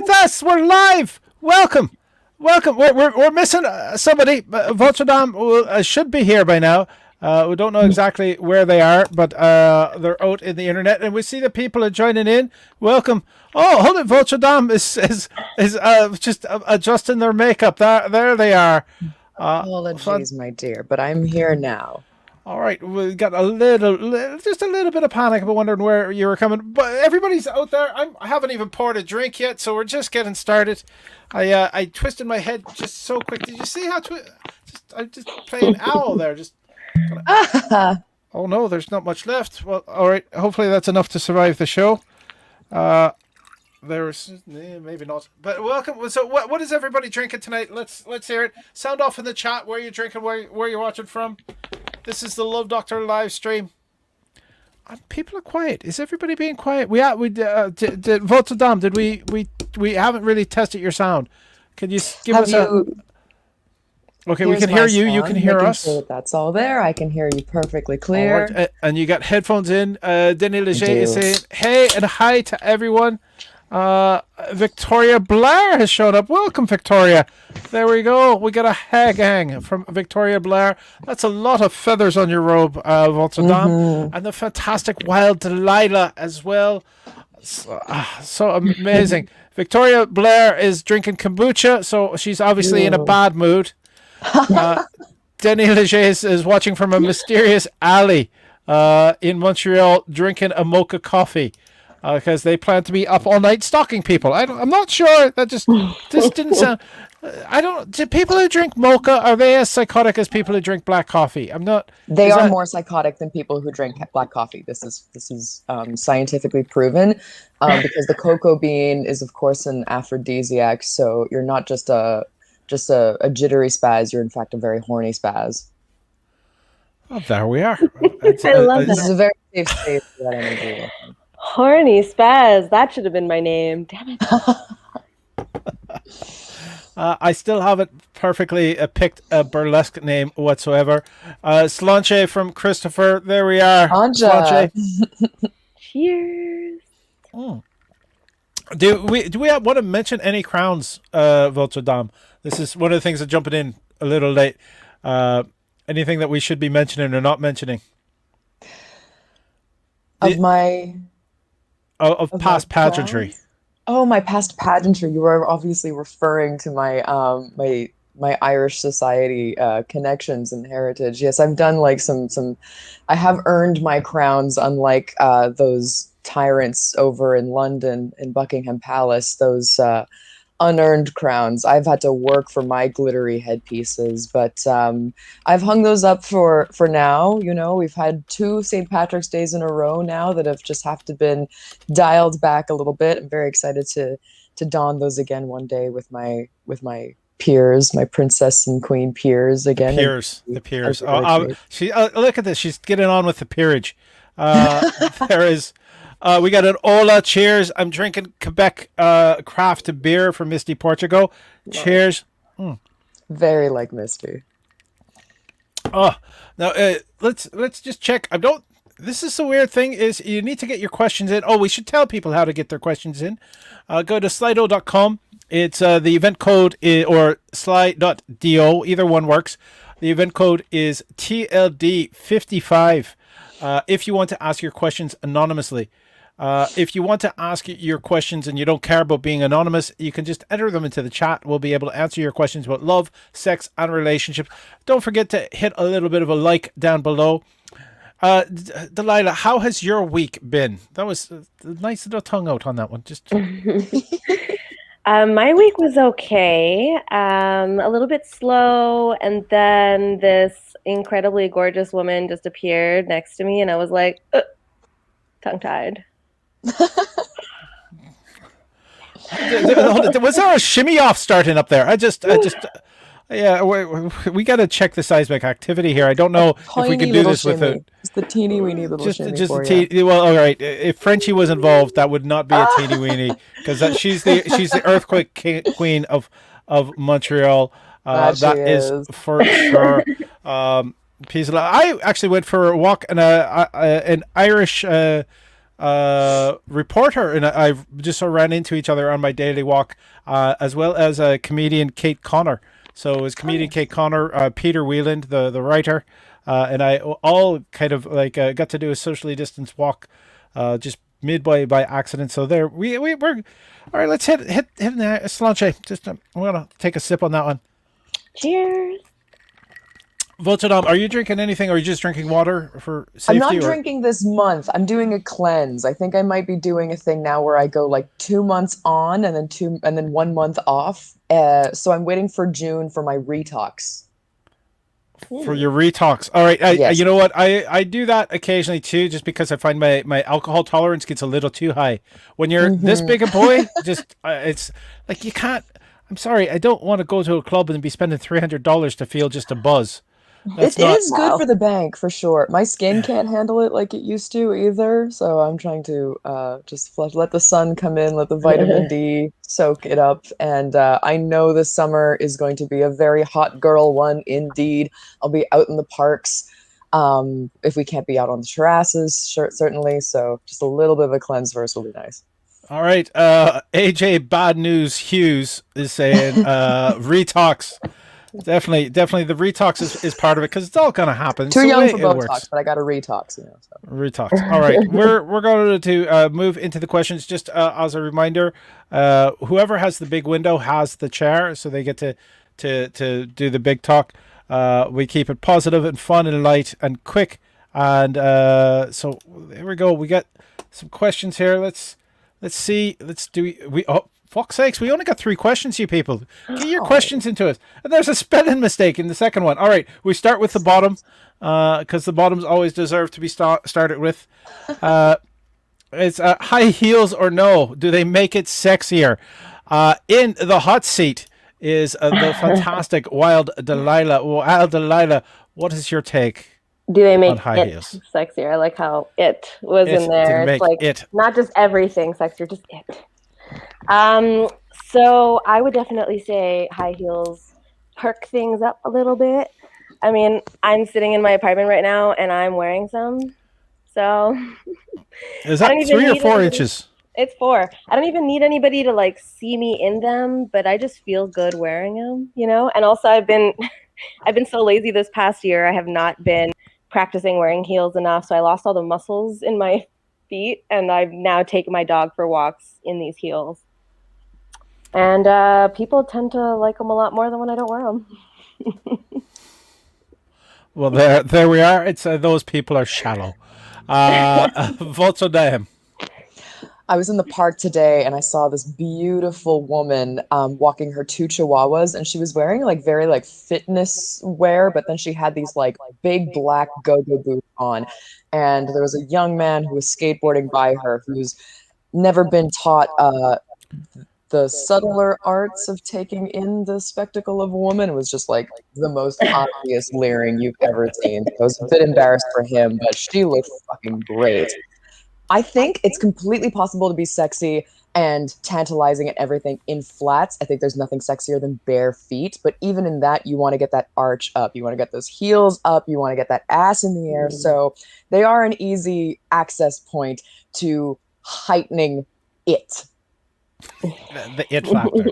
at this. We're live. Welcome. We're missing somebody. Votre Dame should be here by now. We don't know exactly where they are, but they're out in the internet, and we see that people are joining in. Welcome. Oh, hold it. Votre Dame is just adjusting their makeup. There they are. Apologies, my dear, but I'm here now. All right, we got just a little bit of panic about wondering where you were coming, but everybody's out there. I haven't even poured a drink yet, so we're just getting started. I twisted my head just so quick. Did you see how I'm just playing owl there? Oh no, there's not much left. Well, all right. Hopefully that's enough to survive the show. There's maybe not, but welcome. So, what is everybody drinking tonight? Let's hear it. Sound off in the chat where you're drinking, where you're watching from. This is the Love Doctor live stream. People are quiet. Is everybody being quiet? Did Votre Dame? Did we haven't really tested your sound? Can you give us a? Okay, we can hear you. You can hear us. Sure that's all there. I can hear you perfectly clear. Right. And you got headphones in. Denis Leger is saying hey and hi to everyone. Victoria Blair has shown up. Welcome, Victoria. There we go. We got a hey gang from Victoria Blair. That's a lot of feathers on your robe, Votre Dame. And the fantastic Wild Delilah as well. So amazing. Victoria Blair is drinking kombucha, so she's obviously in a bad mood. Denis Leger is watching from a mysterious alley in Montreal, drinking a mocha coffee. Because they plan to be up all night stalking people. I'm not sure. That just didn't sound. Do people who drink mocha, are they as psychotic as people who drink black coffee? I'm not. They are more psychotic than people who drink black coffee. This is scientifically proven, because the cocoa bean is of course an aphrodisiac. So you're not just a jittery spaz. You're in fact a very horny spaz. Oh, there we are. I love that. This is a very safe space for that energy. Horny spaz. That should have been my name. Damn it. I still haven't perfectly picked a burlesque name whatsoever. Slanche from Christopher. There we are. Slanche. Cheers. Do we want to mention any crowns, Votre Dame? This is one of the things that jumping in a little late. Anything that we should be mentioning or not mentioning? Of past pageantry. Oh, my past pageantry. You were obviously referring to my my Irish society connections and heritage. Yes, I've done like some. I have earned my crowns, unlike those tyrants over in London in Buckingham Palace. Those unearned crowns. I've had to work for my glittery headpieces, but I've hung those up for now. You know, we've had 2 St. Patrick's Days in a row now that have just have to been dialed back a little bit. I'm very excited to don those again one day with my peers, my princess and queen peers again. The peers. Look at this. She's getting on with the peerage. There is. We got an Ola. Cheers. I'm drinking Quebec craft beer from Misty, Portugal. Cheers. Very like Misty. Oh, now let's just check. This is the weird thing is you need to get your questions in. Oh, we should tell people how to get their questions in. Go to slido.com. It's the event code or sly.do. Either one works. The event code is TLD55. If you want to ask your questions anonymously. If you want to ask your questions and you don't care about being anonymous, you can just enter them into the chat. We'll be able to answer your questions about love, sex, and relationships. Don't forget to hit a little bit of a like down below. Delilah, how has your week been? That was a nice little tongue out on that one. Just my week was okay. A little bit slow, and then this incredibly gorgeous woman just appeared next to me, and I was like, tongue-tied. Was there a shimmy off starting up there? Yeah, we got to check the seismic activity here. I don't know if we can do this with it. Just the teeny weeny little shimmy for you. Well, all right. If Frenchie was involved, that would not be a teeny weeny because she's the earthquake queen of Montreal. That is for sure. I actually went for a walk in an Irish reporter, and I just ran into each other on my daily walk, as well as comedian Kate Connor. So it was comedian Kate Connor, Peter Wheeland, the writer, and I all kind of like got to do a socially distanced walk, just midway by accident. So there we're all right. Let's hit the Slanche. Just I'm gonna take a sip on that one. Cheers. Votre Dame, are you drinking anything, or are you just drinking water for safety? I'm not drinking this month. I'm doing a cleanse. I think I might be doing a thing now where I go like 2 months on and then 1 month off. So I'm waiting for June for my retox. For your retox. All right. Yes. You know what? I do that occasionally too, just because I find my alcohol tolerance gets a little too high. When you're this big a boy, just it's like you can't. I'm sorry. I don't want to go to a club and be spending $300 to feel just a buzz. It is good for the bank for sure. My skin can't handle it like it used to either, so I'm trying to just let the sun come in, let the vitamin D soak it up, and I know this summer is going to be a very hot girl one indeed. I'll be out in the parks, if we can't be out on the terraces, certainly. So just a little bit of a cleanse first will be nice. All right. AJ Bad News Hughes is saying retox. Definitely the retox is part of it, because it's all gonna happen. Too young for it Botox, works. but I got a retox, So. Retox. All right, we're going to move into the questions. Just as a reminder, whoever has the big window has the chair, so they get to do the big talk. We keep it positive and fun and light and quick, and so there we go. We got some questions here. Let's see. Oh, fuck's sakes, we only got 3 questions, you people. Get your questions into us. And there's a spelling mistake in the second one. All right, we start with the bottom, because the bottoms always deserve to be started with. It's high heels or no? Do they make it sexier? In the hot seat is the fantastic Wild Delilah. Wild Delilah, what is your take? Do they make high it heels? Sexier? I like how it was in there. It's like not just everything sexier, just it. So I would definitely say high heels perk things up a little bit. I mean, I'm sitting in my apartment right now and I'm wearing some. So is that 3 or 4 inches? It's 4. I don't even need anybody to like see me in them, but I just feel good wearing them, you know? And also I've been so lazy this past year. I have not been practicing wearing heels enough. So I lost all the muscles in my feet, and I've now taken my dog for walks in these heels. And people tend to like them a lot more than when I don't wear them. Well, there we are. It's those people are shallow. Votre Dame. I was in the park today and I saw this beautiful woman walking her 2 chihuahuas, and she was wearing like very like fitness wear, but then she had these like big black go-go boots on. And there was a young man who was skateboarding by her who's never been taught the subtler arts of taking in the spectacle of a woman. It was just like the most obvious leering you've ever seen. I was a bit embarrassed for him, but she looked fucking great. I think it's completely possible to be sexy and tantalizing and everything in flats. I think there's nothing sexier than bare feet, but even in that, you want to get that arch up. You want to get those heels up. You want to get that ass in the air. So they are an easy access point to heightening it. The it factor.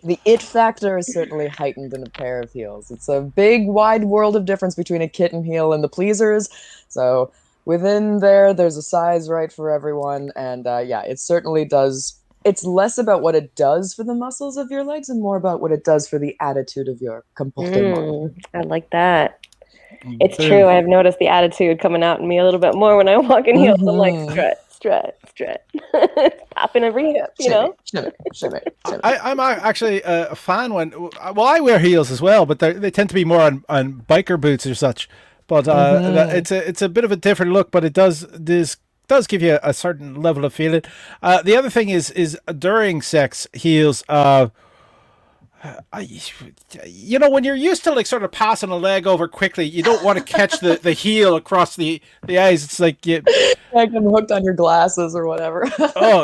The it factor is certainly heightened in a pair of heels. It's a big, wide world of difference between a kitten heel and the pleasers. So within there's a size right for everyone. And it certainly does. It's less about what it does for the muscles of your legs and more about what it does for the attitude of your comportement. I like that. It's true. I've noticed the attitude coming out in me a little bit more when I walk in heels. I'm like, strut. Popping every hip, you know? Shimmy. I'm actually a fan I wear heels as well, but they tend to be more on biker boots or such. But it's a bit of a different look, but it does give you a certain level of feeling. The other thing is during sex, heels, When you're used to like sort of passing a leg over quickly, you don't want to catch the heel across the eyes. It's like Like I'm hooked on your glasses or whatever.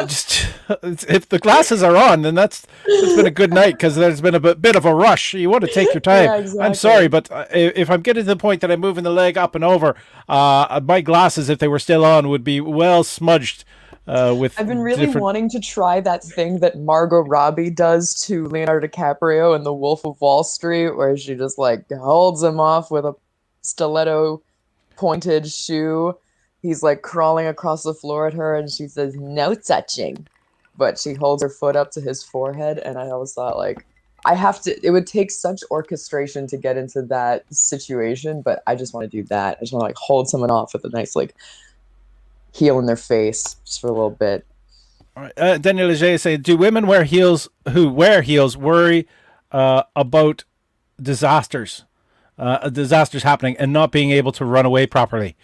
just if the glasses are on, then it's been a good night because there's been a bit of a rush. You want to take your time. Yeah, exactly. I'm sorry, but if I'm getting to the point that I'm moving the leg up and over, my glasses, if they were still on, would be well smudged. With I've been really wanting to try that thing that Margot Robbie does to Leonardo DiCaprio in The Wolf of Wall Street, where she just like holds him off with a stiletto pointed shoe. He's like crawling across the floor at her, and she says, "No touching." But she holds her foot up to his forehead, and I always thought, like, it would take such orchestration to get into that situation, but I just want to do that. I just want to like hold someone off with a nice like heel in their face just for a little bit. All right. Daniel Leger say, do women who wear heels worry about disasters happening and not being able to run away properly?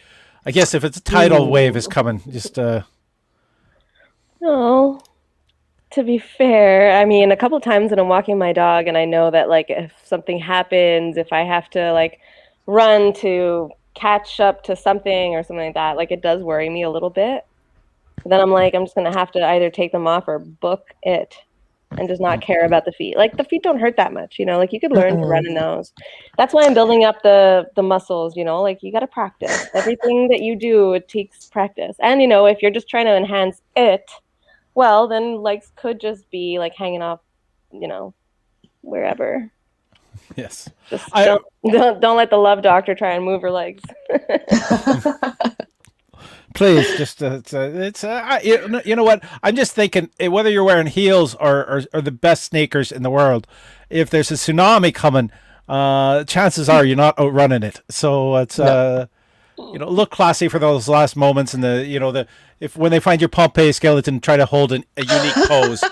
I guess if it's a tidal wave is coming, just No. To be fair, I mean, a couple times when I'm walking my dog and I know that like if something happens, if I have to like run to catch up to something or something like that, like it does worry me a little bit. Then I'm like, I'm just gonna have to either take them off or book it and just not care about the feet. Like the feet don't hurt that much, like you could learn to run in those. That's why I'm building up the muscles, like you gotta practice. Everything that you do, it takes practice. And if you're just trying to enhance it, well, then legs could just be like hanging off, wherever. yes. Just don't let the love doctor try and move her legs. Please, just you know what? I'm just thinking whether you're wearing heels or the best sneakers in the world, if there's a tsunami coming, chances are you're not outrunning it. So it's look classy for those last moments, and if when they find your Pompeii skeleton, try to hold a unique pose.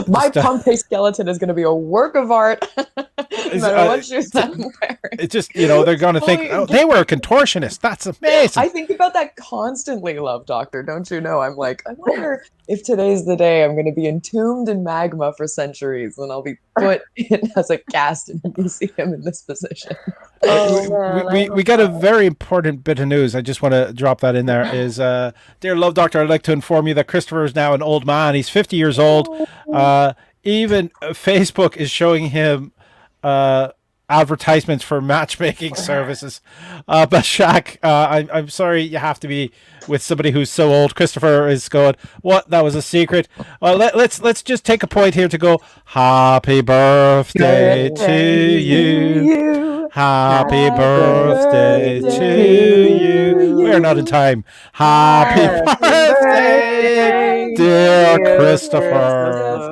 My Pompeii skeleton is going to be a work of art. No matter what shoes I'm wearing. It's just, they're going to think, oh, they were a contortionist. That's amazing. I think about that constantly, Love Doctor. Don't you know? I'm like, I wonder if today's the day I'm going to be entombed in magma for centuries and I'll be put in as a cast in a museum in this position. We got a very important bit of news. I just want to drop that in there. Is dear Love Doctor, I'd like to inform you that Christopher is now an old man. He's 50 years old. Even Facebook is showing him advertisements for matchmaking services. But Shaq, I'm sorry you have to be with somebody who's so old. Christopher is going, what? That was a secret. Well, let's just take a point here to go, happy birthday to you. Happy birthday to you. We're not in time. Happy birthday, dear Christopher.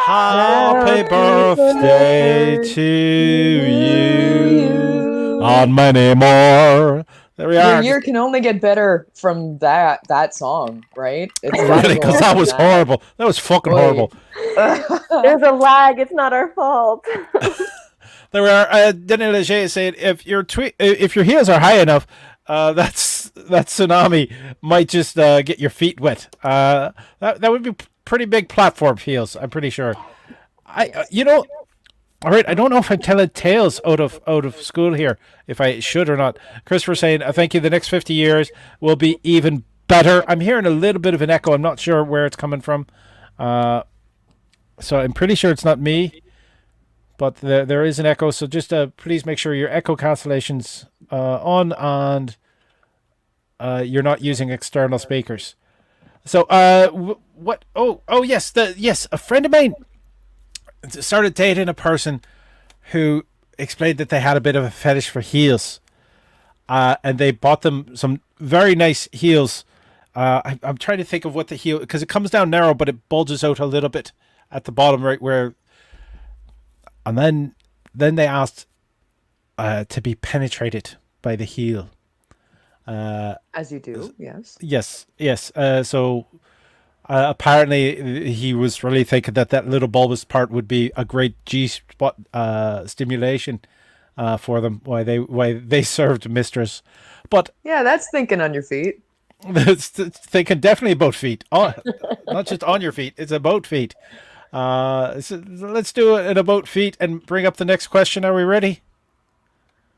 Happy birthday to you. And many more. There we are. Your year can only get better from that song, right? It's really, because that was horrible. That was fucking horrible. There's a lag. It's not our fault. There we are. Daniel Leger is saying if your heels are high enough, that tsunami might just get your feet wet. That would be pretty big platform heels. I'm pretty sure. All right, I don't know if I'm telling tales out of school here, if I should or not. Christopher saying, thank you. The next 50 years will be even better. I'm hearing a little bit of an echo. I'm not sure where it's coming from. So I'm pretty sure it's not me, but there is an echo. So just please make sure your echo cancellation's on and you're not using external speakers. So what? Oh yes, a friend of mine started dating a person who explained that they had a bit of a fetish for heels, and they bought them some very nice heels. I'm trying to think of what the heel, because it comes down narrow, but it bulges out a little bit at the bottom, right where. And then they asked to be penetrated by the heel. As you do, yes. Yes. So. Apparently, he was really thinking that little bulbous part would be a great G-spot stimulation for them. Why they served mistress, but yeah, that's thinking on your feet. It's thinking definitely about feet. Not just on your feet. It's about feet. So let's do it in about feet and bring up the next question. Are we ready?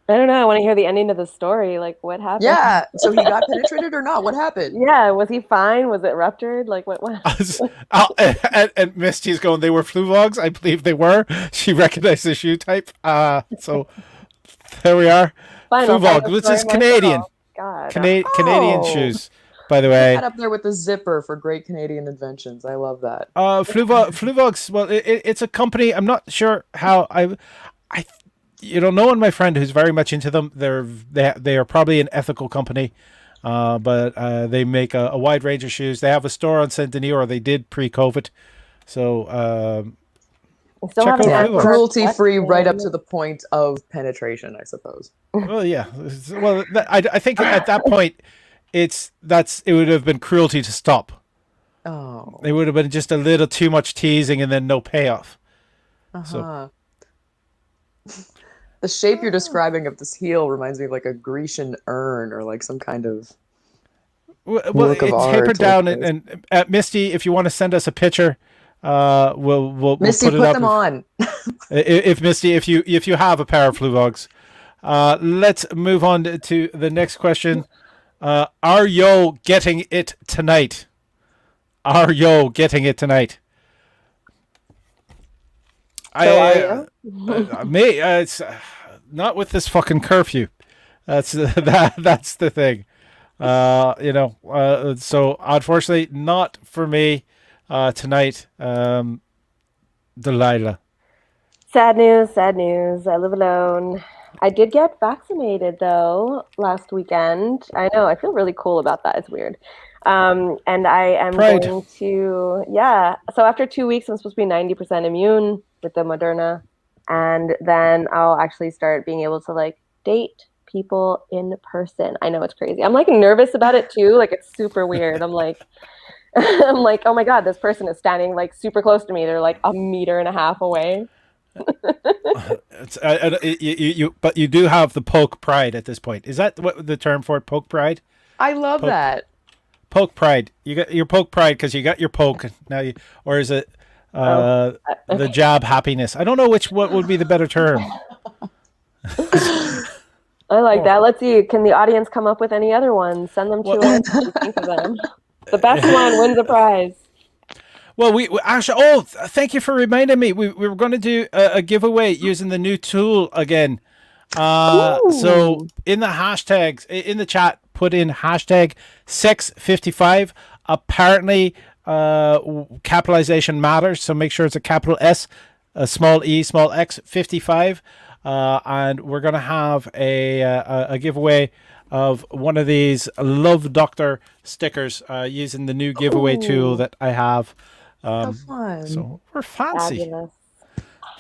I don't know. I want to hear the ending of the story. Like, what happened? Yeah. So he got penetrated or not? What happened? Yeah. Was he fine? Was it ruptured? Like, what? And Misty's going, they were flu vogs. I believe they were. She recognized the shoe type. So there we are. Fine. Flu I'll find vog, the which story is Canadian. myself. God. Canadian Oh. shoes, by the Put way. that up there with the zipper for great Canadian inventions. I love that. Fluvox. Well, it's a company. I'm not sure how I, knowing my friend who's very much into them, they are probably an ethical company, but they make a wide range of shoes. They have a store on Saint Denis, or they did pre-COVID. So I'm still check having out Yeah, Fluvox. cruelty-free right up to the point of penetration, I suppose. Well, yeah. Well, I think at that point, it would have been cruelty to stop. Oh. It would have been just a little too much teasing and then no payoff. Uh-huh. The shape you're describing of this heel reminds me of like a Grecian urn or like some kind of Well, work of it's art. tapered down, like this. and Misty, if you want to send us a picture, we'll Misty, put it put up. them on. If Misty, if you have a pair of Fluvogs, let's move on to the next question. Are yo getting it tonight? Are yo getting it tonight? Me, it's not with this fucking curfew. That's that's the thing. So unfortunately, not for me tonight. Delilah. Sad news, sad news. I live alone. I did get vaccinated though last weekend. I know, I feel really cool about that. It's weird. And I am Pride. going to, yeah. So after 2 weeks, I'm supposed to be 90% immune with the Moderna. And then I'll actually start being able to like date people in person. I know it's crazy. I'm like nervous about it too. Like it's super weird. I'm like, I'm like, oh my God, this person is standing like super close to me. They're like 1.5 meters away. But you do have the poke pride at this point. Is that what the term for it? Poke pride? I love that. Poke pride. You got your poke pride because you got your poke now. Or is it the jab happiness? I don't know what would be the better term. I like that. Let's see. Can the audience come up with any other ones? Send them to us. Think of them. The best one wins a prize. Well, we actually. Thank you for reminding me. We were going to do a giveaway using the new tool again. So in the hashtags in the chat, put in hashtag sex55. Apparently, capitalization matters, so make sure it's a capital S, a small e, small x, 55. And we're going to have a giveaway of one of these Love Doctor stickers using the new giveaway tool that I have. How fun. So we're fancy. Fabulous.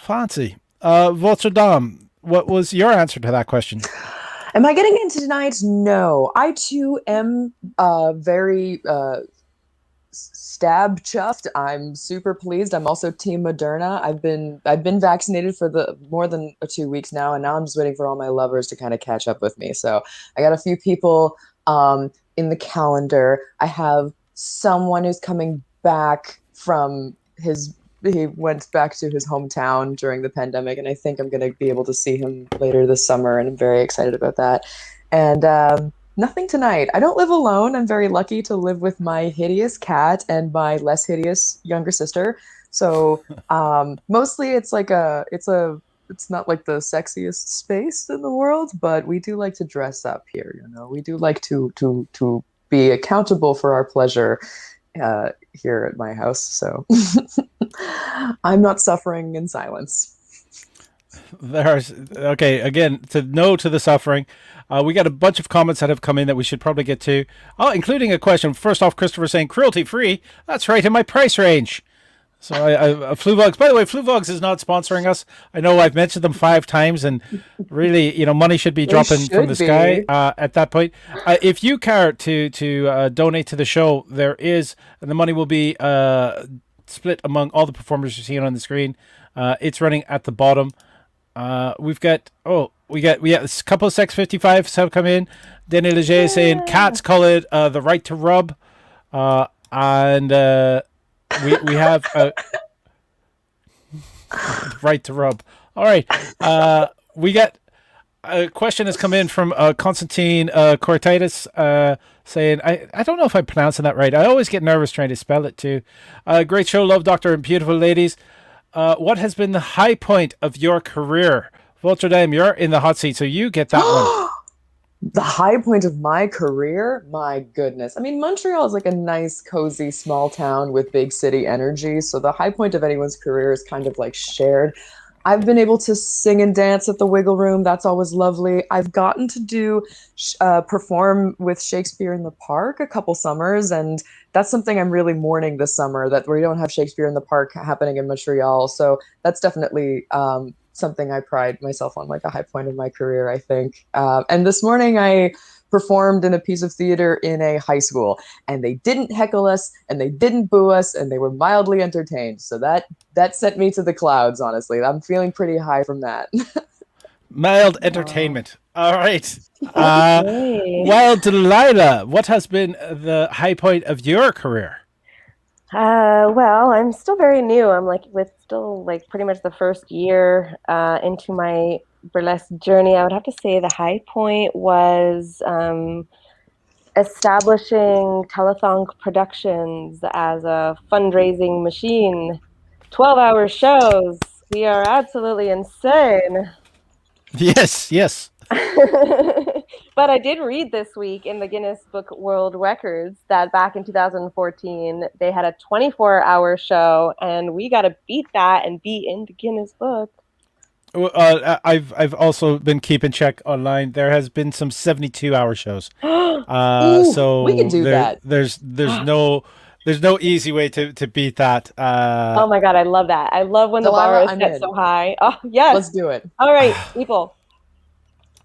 Fancy. Votre Dame, what was your answer to that question? Am I getting into tonight? No. I too am very stab chuffed. I'm super pleased. I'm also Team Moderna. I've been vaccinated for the more than 2 weeks now, and now I'm just waiting for all my lovers to kind of catch up with me. So I got a few people in the calendar. I have someone who's coming back from he went back to his hometown during the pandemic, and I think I'm going to be able to see him later this summer, and I'm very excited about that. And nothing tonight. I don't live alone. I'm very lucky to live with my hideous cat and my less hideous younger sister. So mostly it's like it's not like the sexiest space in the world, but we do like to dress up here. You know, we do like to be accountable for our pleasure here at my house. So I'm not suffering in silence. Okay, again, to the suffering. We got a bunch of comments that have come in that we should probably get to. Oh, including a question. First off, Christopher saying cruelty free. That's right in my price range. So I Fluvogs. By the way, Fluvogs is not sponsoring us. I know I've mentioned them 5 times, and really, money should be dropping from the sky at that point. If you care to donate to the show, and the money will be split among all the performers you're seeing on the screen. It's running at the bottom. We got a couple of Sex 55s have come in. Danny Leger saying cats call it the right to rub, and we have Right to rub. All right. We got a question has come in from Constantine Cortitis saying, I don't know if I'm pronouncing that right. I always get nervous trying to spell it too. Great show, love, doctor, and beautiful ladies. What has been the high point of your career? Votre Dame, you're in the hot seat, so you get that one. The high point of my career, my goodness. I mean, Montreal is like a nice, cozy, small town with big city energy. So the high point of anyone's career is kind of like shared. I've been able to sing and dance at the Wiggle Room. That's always lovely. I've gotten to perform with Shakespeare in the Park a couple summers, and that's something I'm really mourning this summer, that we don't have Shakespeare in the Park happening in Montreal. So that's definitely something I pride myself on, like a high point of my career, I think. And this morning I performed in a piece of theater in a high school, and they didn't heckle us and they didn't boo us, and they were mildly entertained. So that sent me to the clouds, honestly. I'm feeling pretty high from that. Mild entertainment. All right. Yay. Well, Delilah, what has been the high point of your career? Well, I'm still very new. I'm still pretty much the first year into my burlesque journey. I would have to say the high point was establishing Telethon Productions as a fundraising machine. 12-hour shows. We are absolutely insane. Yes, yes. But I did read this week in the Guinness Book World Records that back in 2014 they had a 24-hour show, and we got to beat that and be in the Guinness Book. I've also been keeping check online. There has been some 72-hour shows. Ooh, So we could do that. There's no easy way to beat that. Oh my God, I love that. I love when Delilah, the bar is set in. so high. Oh, yes. Let's do it. All right, people.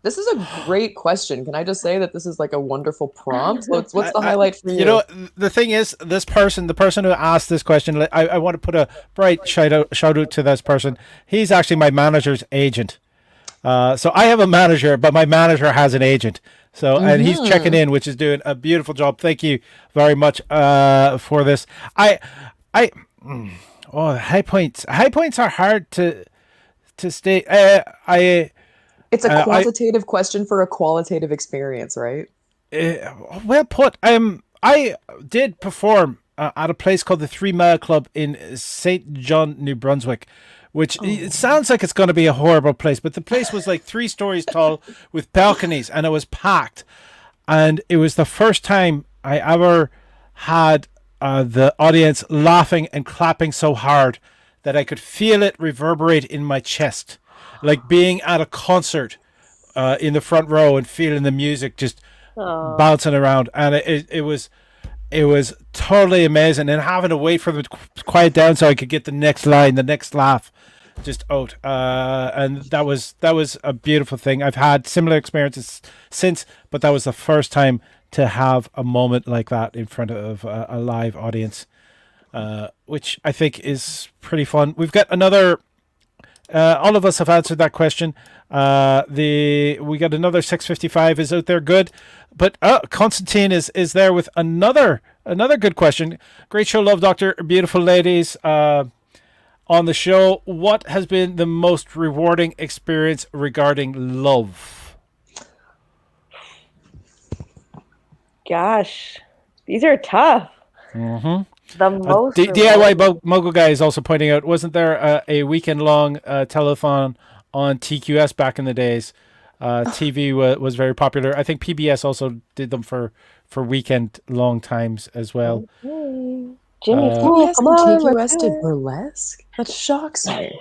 This is a great question. Can I just say that this is like a wonderful prompt? What's the highlight for you? You know, the thing is, the person who asked this question, I want to put a bright shout out to this person. He's actually my manager's agent. So I have a manager, but my manager has an agent. So, and he's checking in, which is doing a beautiful job. Thank you very much for this. High points. High points are hard to state. It's a quantitative question for a qualitative experience, right? Well put. I did perform at a place called the 3 Mile Club in St. John, New Brunswick, which it sounds like it's going to be a horrible place, but the place was like 3 stories tall with balconies, and it was packed. And it was the first time I ever had the audience laughing and clapping so hard that I could feel it reverberate in my chest, like being at a concert in the front row and feeling the music just bouncing around. And it was totally amazing, and having to wait for them to quiet down so I could get the next line, the next laugh just out. And that was a beautiful thing. I've had similar experiences since, but that was the first time to have a moment like that in front of a live audience, which I think is pretty fun. We've got another. All of us have answered that question. We got another 655 is out there. Good. But Constantine is there with another good question. Great show, love, doctor, beautiful ladies on the show. What has been the most rewarding experience regarding love? Gosh, these are tough. Mm-hmm. The most DIY Mogul Guy is also pointing out, wasn't there a weekend-long telethon on TQS back in the days? TV was very popular. I think PBS also did them for weekend-long times as well. Jimmy, PBS and TQS did burlesque? That shocks me.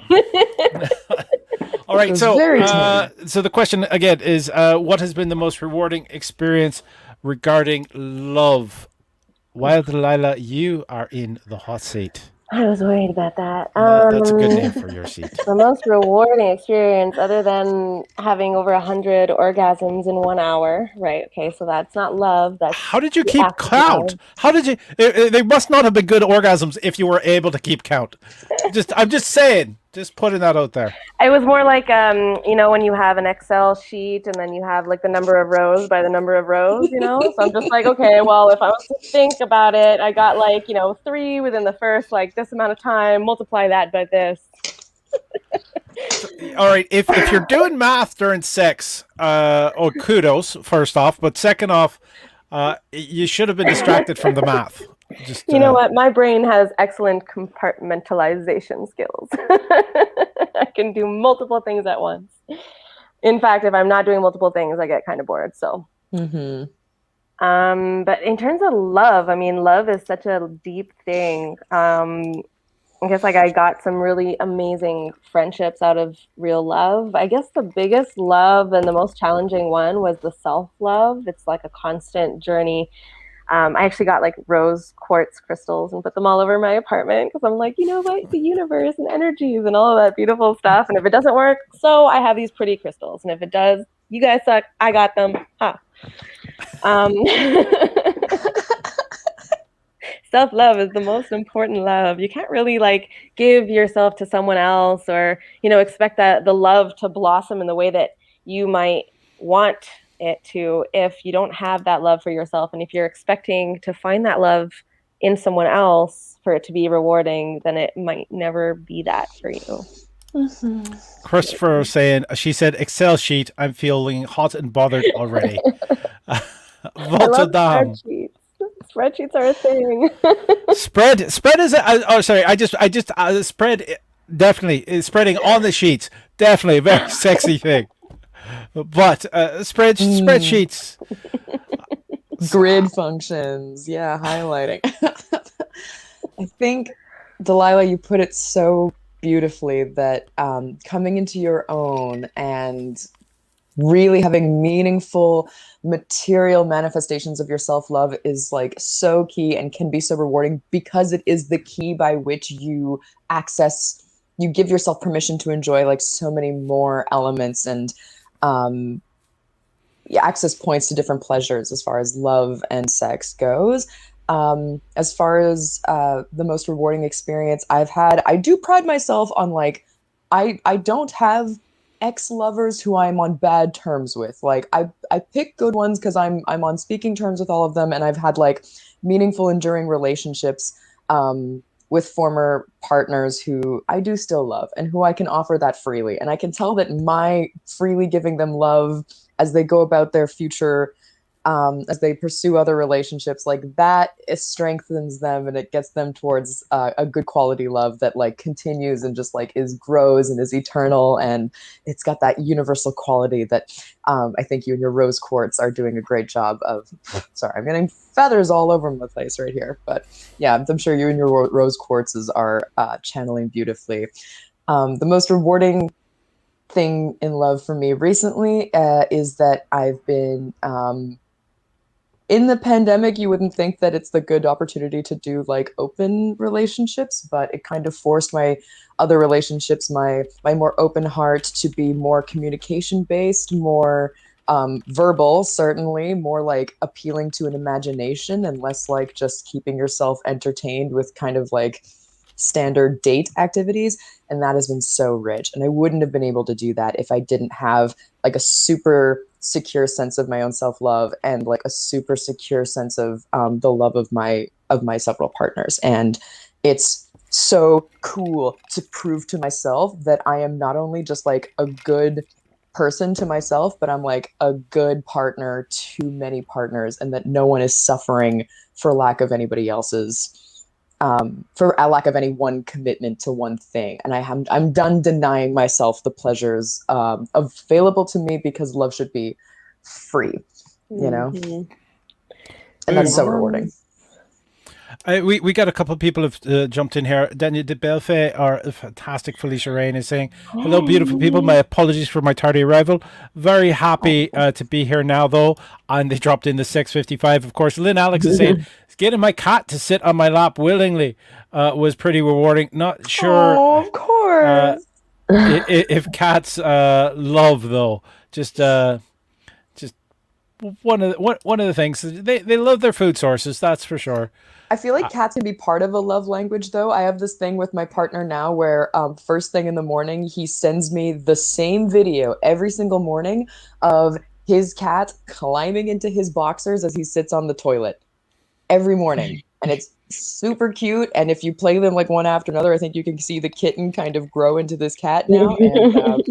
All right, so the question again is, what has been the most rewarding experience regarding love? While Delilah, you are in the hot seat. I was worried about that. That's a good name for your seat. The most rewarding experience, other than having over 100 orgasms in 1 hour, right? Okay, so that's not love. That's how did you keep count? How did you? They must not have been good orgasms if you were able to keep count. I'm just saying. Just putting that out there. It was more like, when you have an Excel sheet and then you have like the number of rows by the number of rows, So I'm just like, okay, well, if I was to think about it, I got 3 within the first, this amount of time, multiply that by this. All right, if you're doing math during sex, kudos first off, but second off, you should have been distracted from the math. Just You know what? My brain has excellent compartmentalization skills. I can do multiple things at once. In fact, if I'm not doing multiple things, I get kind of bored. So, Mm-hmm. but in terms of love, I mean, love is such a deep thing. I guess like I got some really amazing friendships out of real love. I guess the biggest love and the most challenging one was the self-love. It's like a constant journey. I actually got like rose quartz crystals and put them all over my apartment because I'm like, you know what, the universe and energies and all of that beautiful stuff. And if it doesn't work, so I have these pretty crystals. And if it does, you guys suck. I got them. Huh. Um, self-love is the most important love. You can't really like give yourself to someone else or, expect that the love to blossom in the way that you might want it to if you don't have that love for yourself. And if you're expecting to find that love in someone else for it to be rewarding, then it might never be that for you. Mm-hmm. Christopher she said, Excel sheet, I'm feeling hot and bothered already. Votre Dame. Spreadsheets. Spreadsheets are a thing. Spread is spread definitely is spreading on the sheets. Definitely a very sexy thing. But spreadsheets. Grid functions. Yeah, highlighting. I think, Delilah, you put it so beautifully that coming into your own and really having meaningful material manifestations of your self-love is like so key and can be so rewarding because it is the key by which you give yourself permission to enjoy like so many more elements and access points to different pleasures as far as love and sex goes. As far as the most rewarding experience I've had, I do pride myself on like, I don't have ex-lovers who I'm on bad terms with. Like I pick good ones because I'm on speaking terms with all of them, and I've had like meaningful, enduring relationships with former partners who I do still love and who I can offer that freely. And I can tell that my freely giving them love as they go about their future, as they pursue other relationships, like that, it strengthens them and it gets them towards a good quality love that like continues and just like grows and is eternal, and it's got that universal quality that I think you and your rose quartz are doing a great job of. Sorry, I'm getting feathers all over my place right here, but yeah, I'm sure you and your rose quartzes are channeling beautifully. The most rewarding thing in love for me recently is that I've been in the pandemic. You wouldn't think that it's the good opportunity to do like open relationships, but it kind of forced my other relationships, my more open heart, to be more communication based, more verbal, certainly more like appealing to an imagination and less like just keeping yourself entertained with kind of like standard date activities. And that has been so rich. And I wouldn't have been able to do that if I didn't have like a super secure sense of my own self-love and like a super secure sense of the love of my several partners. And it's so cool to prove to myself that I am not only just like a good person to myself, but I'm like a good partner to many partners, and that no one is suffering for lack of anybody else's for a lack of any one commitment to one thing. And I'm done denying myself the pleasures available to me, because love should be free, you know? Mm-hmm. And that's so rewarding. We got a couple of people have jumped in here. Daniel de Belfay, our fantastic Felicia Rain, is saying, hello, beautiful people. My apologies for my tardy arrival. Very happy to be here now, though. And they dropped in the 6:55. Of course, Lynn Alex is saying, getting my cat to sit on my lap willingly was pretty rewarding. Not sure. Oh, of course. If cats love, though. Just one of the things. They love their food sources, that's for sure. I feel like cats can be part of a love language, though. I have this thing with my partner now where first thing in the morning, he sends me the same video every single morning of his cat climbing into his boxers as he sits on the toilet every morning. And it's super cute. And if you play them like one after another, I think you can see the kitten kind of grow into this cat now. And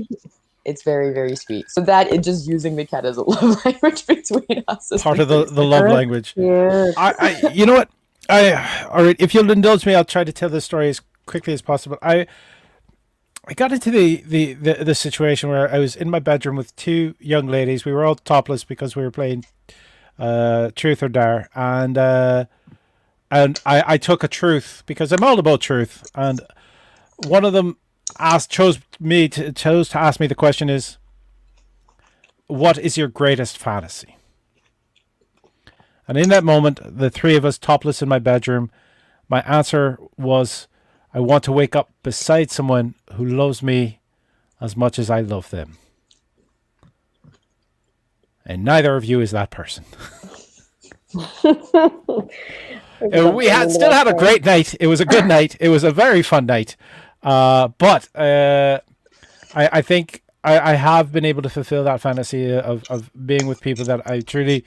it's very, very sweet. So that it just using the cat as a love language between us is Part like of the love language. Cute. You know what? All right. If you'll indulge me, I'll try to tell this story as quickly as possible. I got into the situation where I was in my bedroom with two young ladies. We were all topless because we were playing Truth or Dare, and I took a truth because I'm all about truth, and one of them chose to ask me the question is, what is your greatest fantasy? And in that moment, the three of us topless in my bedroom, my answer was, I want to wake up beside someone who loves me as much as I love them. And neither of you is that person. We still had a great night. It was a good night. It was a very fun night. But I think I have been able to fulfill that fantasy of being with people that I truly,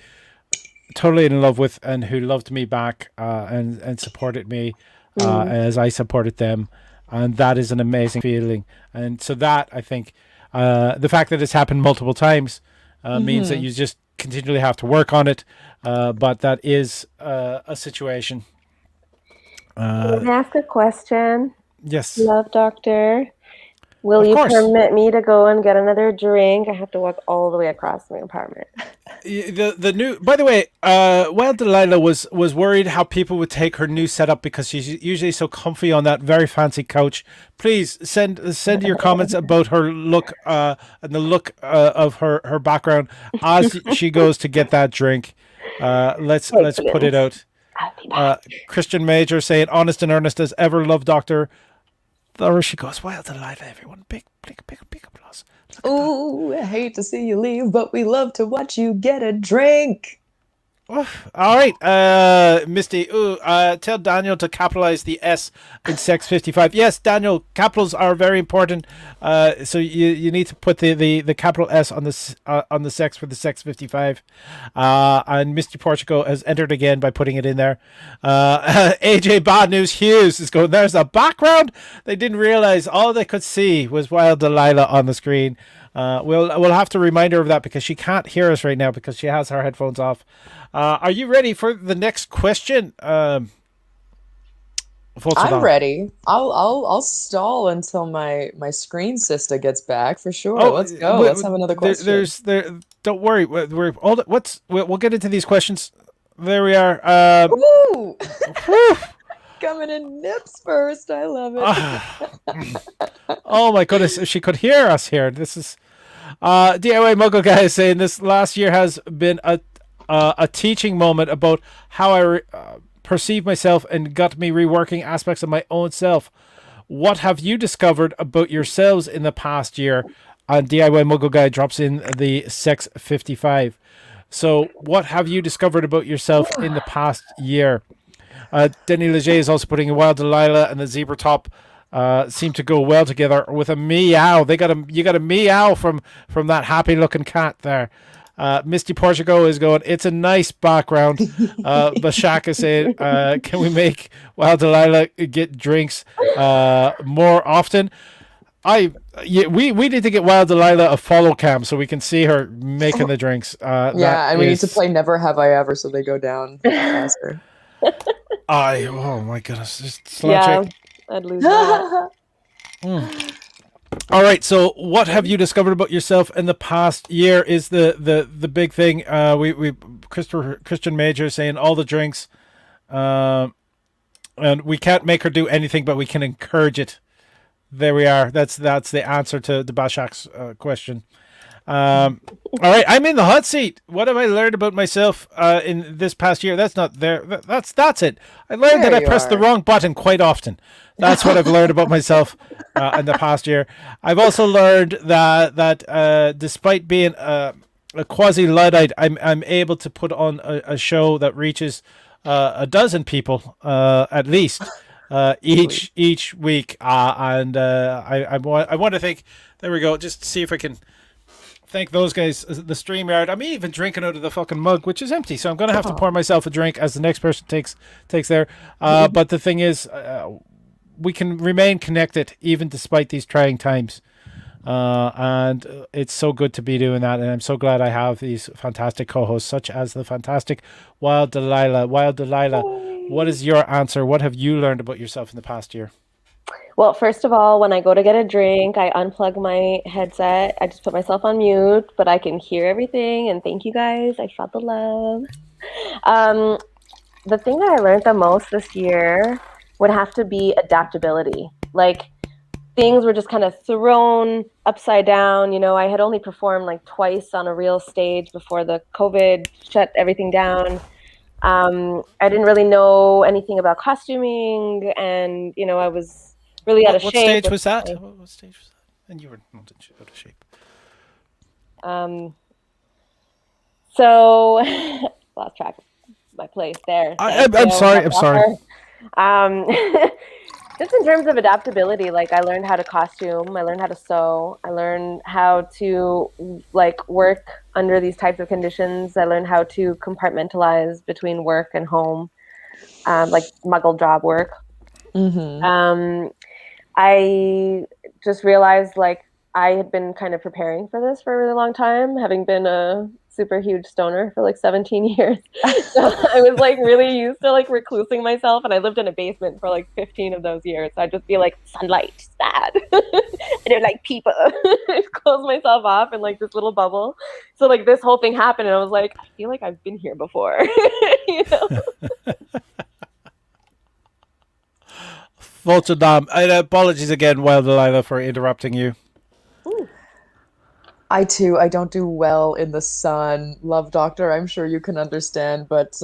totally in love with and who loved me back and supported me as I supported them. And that is an amazing feeling. And so that, I think, the fact that it's happened multiple times means that you just continually have to work on it. But that is a situation. Can I ask a question? Yes. Love Doctor. Will Of you course. permit me to go and get another drink? I have to walk all the way across my apartment. The new. By the way, while Delilah was worried how people would take her new setup because she's usually so comfy on that very fancy couch. Please send your comments about her look and the look of her background as she goes to get that drink. Let's put it out. I'll be back. Christian Major saying, honest and earnest as ever, love Doctor. There she goes. Well, Delilah, everyone, big applause. ooh, I hate to see you leave, but we love to watch you get a drink. All right, Misty. Tell Daniel to capitalize the S in Sex 55. Yes, Daniel, capitals are very important. So you need to put the capital S on the sex for the Sex 55. And Misty Portugal has entered again by putting it in there. AJ Bad News Hughes is going. There's a background. They didn't realize all they could see was Wild Delilah on the screen. We'll have to remind her of that because she can't hear us right now because she has her headphones off. Are you ready for the next question? I'm ready. I'll stall until my screen sister gets back for sure. Let's go. Let's have another question. Don't worry. We'll get into these questions. There we are. Ooh. Coming in nips first. I love it. Oh my goodness! If she could hear us here, this is DIY Muggle guy is saying this last year has been a teaching moment about how I perceive myself and got me reworking aspects of my own self. What have you discovered about yourselves in the past year? And DIY Muggle guy drops in the Sex 55. So, what have you discovered about yourself in the past year? Denny Leger is also putting a Wild Delilah and the zebra top seem to go well together with a meow. You got a meow from that happy looking cat there. Misty Portugal is going, it's a nice background. Bashak is saying, can we make Wild Delilah get drinks more often? We need to get Wild Delilah a follow cam so we can see her making the drinks. Yeah, and we need to play Never Have I Ever so they go down faster. Oh my goodness. Just I'd lose that. All right, so what have you discovered about yourself in the past year is the big thing. Christian Major saying all the drinks, and we can't make her do anything, but we can encourage it. There we are. That's the answer to the Bashak's question. All right, I'm in the hot seat. What have I learned about myself in this past year? That's not there. That's it. I learned that I pressed the wrong button quite often. That's what I've learned about myself in the past year. I've also learned that despite being a quasi-Luddite, I'm able to put on a show that reaches a dozen people at least each week. And I want to think. There we go. Just see if I can thank those guys, the StreamYard. I'm even drinking out of the fucking mug, which is empty. So I'm going to have to pour myself a drink as the next person takes there. But the thing is, we can remain connected even despite these trying times. And it's so good to be doing that. And I'm so glad I have these fantastic co-hosts, such as the fantastic Wild Delilah. Wild Delilah, what is your answer? What have you learned about yourself in the past year? Well, first of all, when I go to get a drink, I unplug my headset. I just put myself on mute, but I can hear everything. And thank you guys. I felt the love. The thing that I learned the most this year would have to be adaptability. Like, things were just kind of thrown upside down. You know, I had only performed like twice on a real stage before the COVID shut everything down. I didn't really know anything about costuming, and you know, I was really out of shape. What stage was that? What stage was that? And you were not out of shape. So lost track of my place there. I'm sorry. Just in terms of adaptability, like I learned how to costume, I learned how to sew, I learned how to like work under these types of conditions. I learned how to compartmentalize between work and home, like muggle job work. I just realized like I had been kind of preparing for this for a really long time, having been a super huge stoner for like 17 years. So I was like really used to like reclusing myself, and I lived in a basement for like 15 of those years. So I'd just be like, sunlight, sad. I don't like people. I'd close myself off in like this little bubble. So like this whole thing happened, and I was like, I feel like I've been here before. You know? Votre Dame. Apologies again, Wild Delilah, for interrupting you. I don't do well in the sun. Love doctor, I'm sure you can understand, but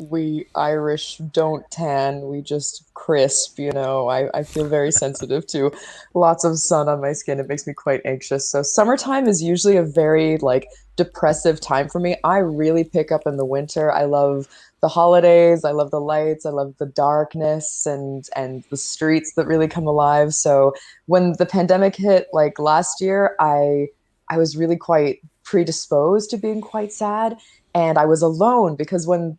we Irish don't tan. We just crisp, you know. I feel very sensitive to lots of sun on my skin. It makes me quite anxious. So summertime is usually a very like depressive time for me. I really pick up in the winter. I love the holidays. I love the lights. I love the darkness and the streets that really come alive. So when the pandemic hit like last year, I was really quite predisposed to being quite sad, and I was alone because when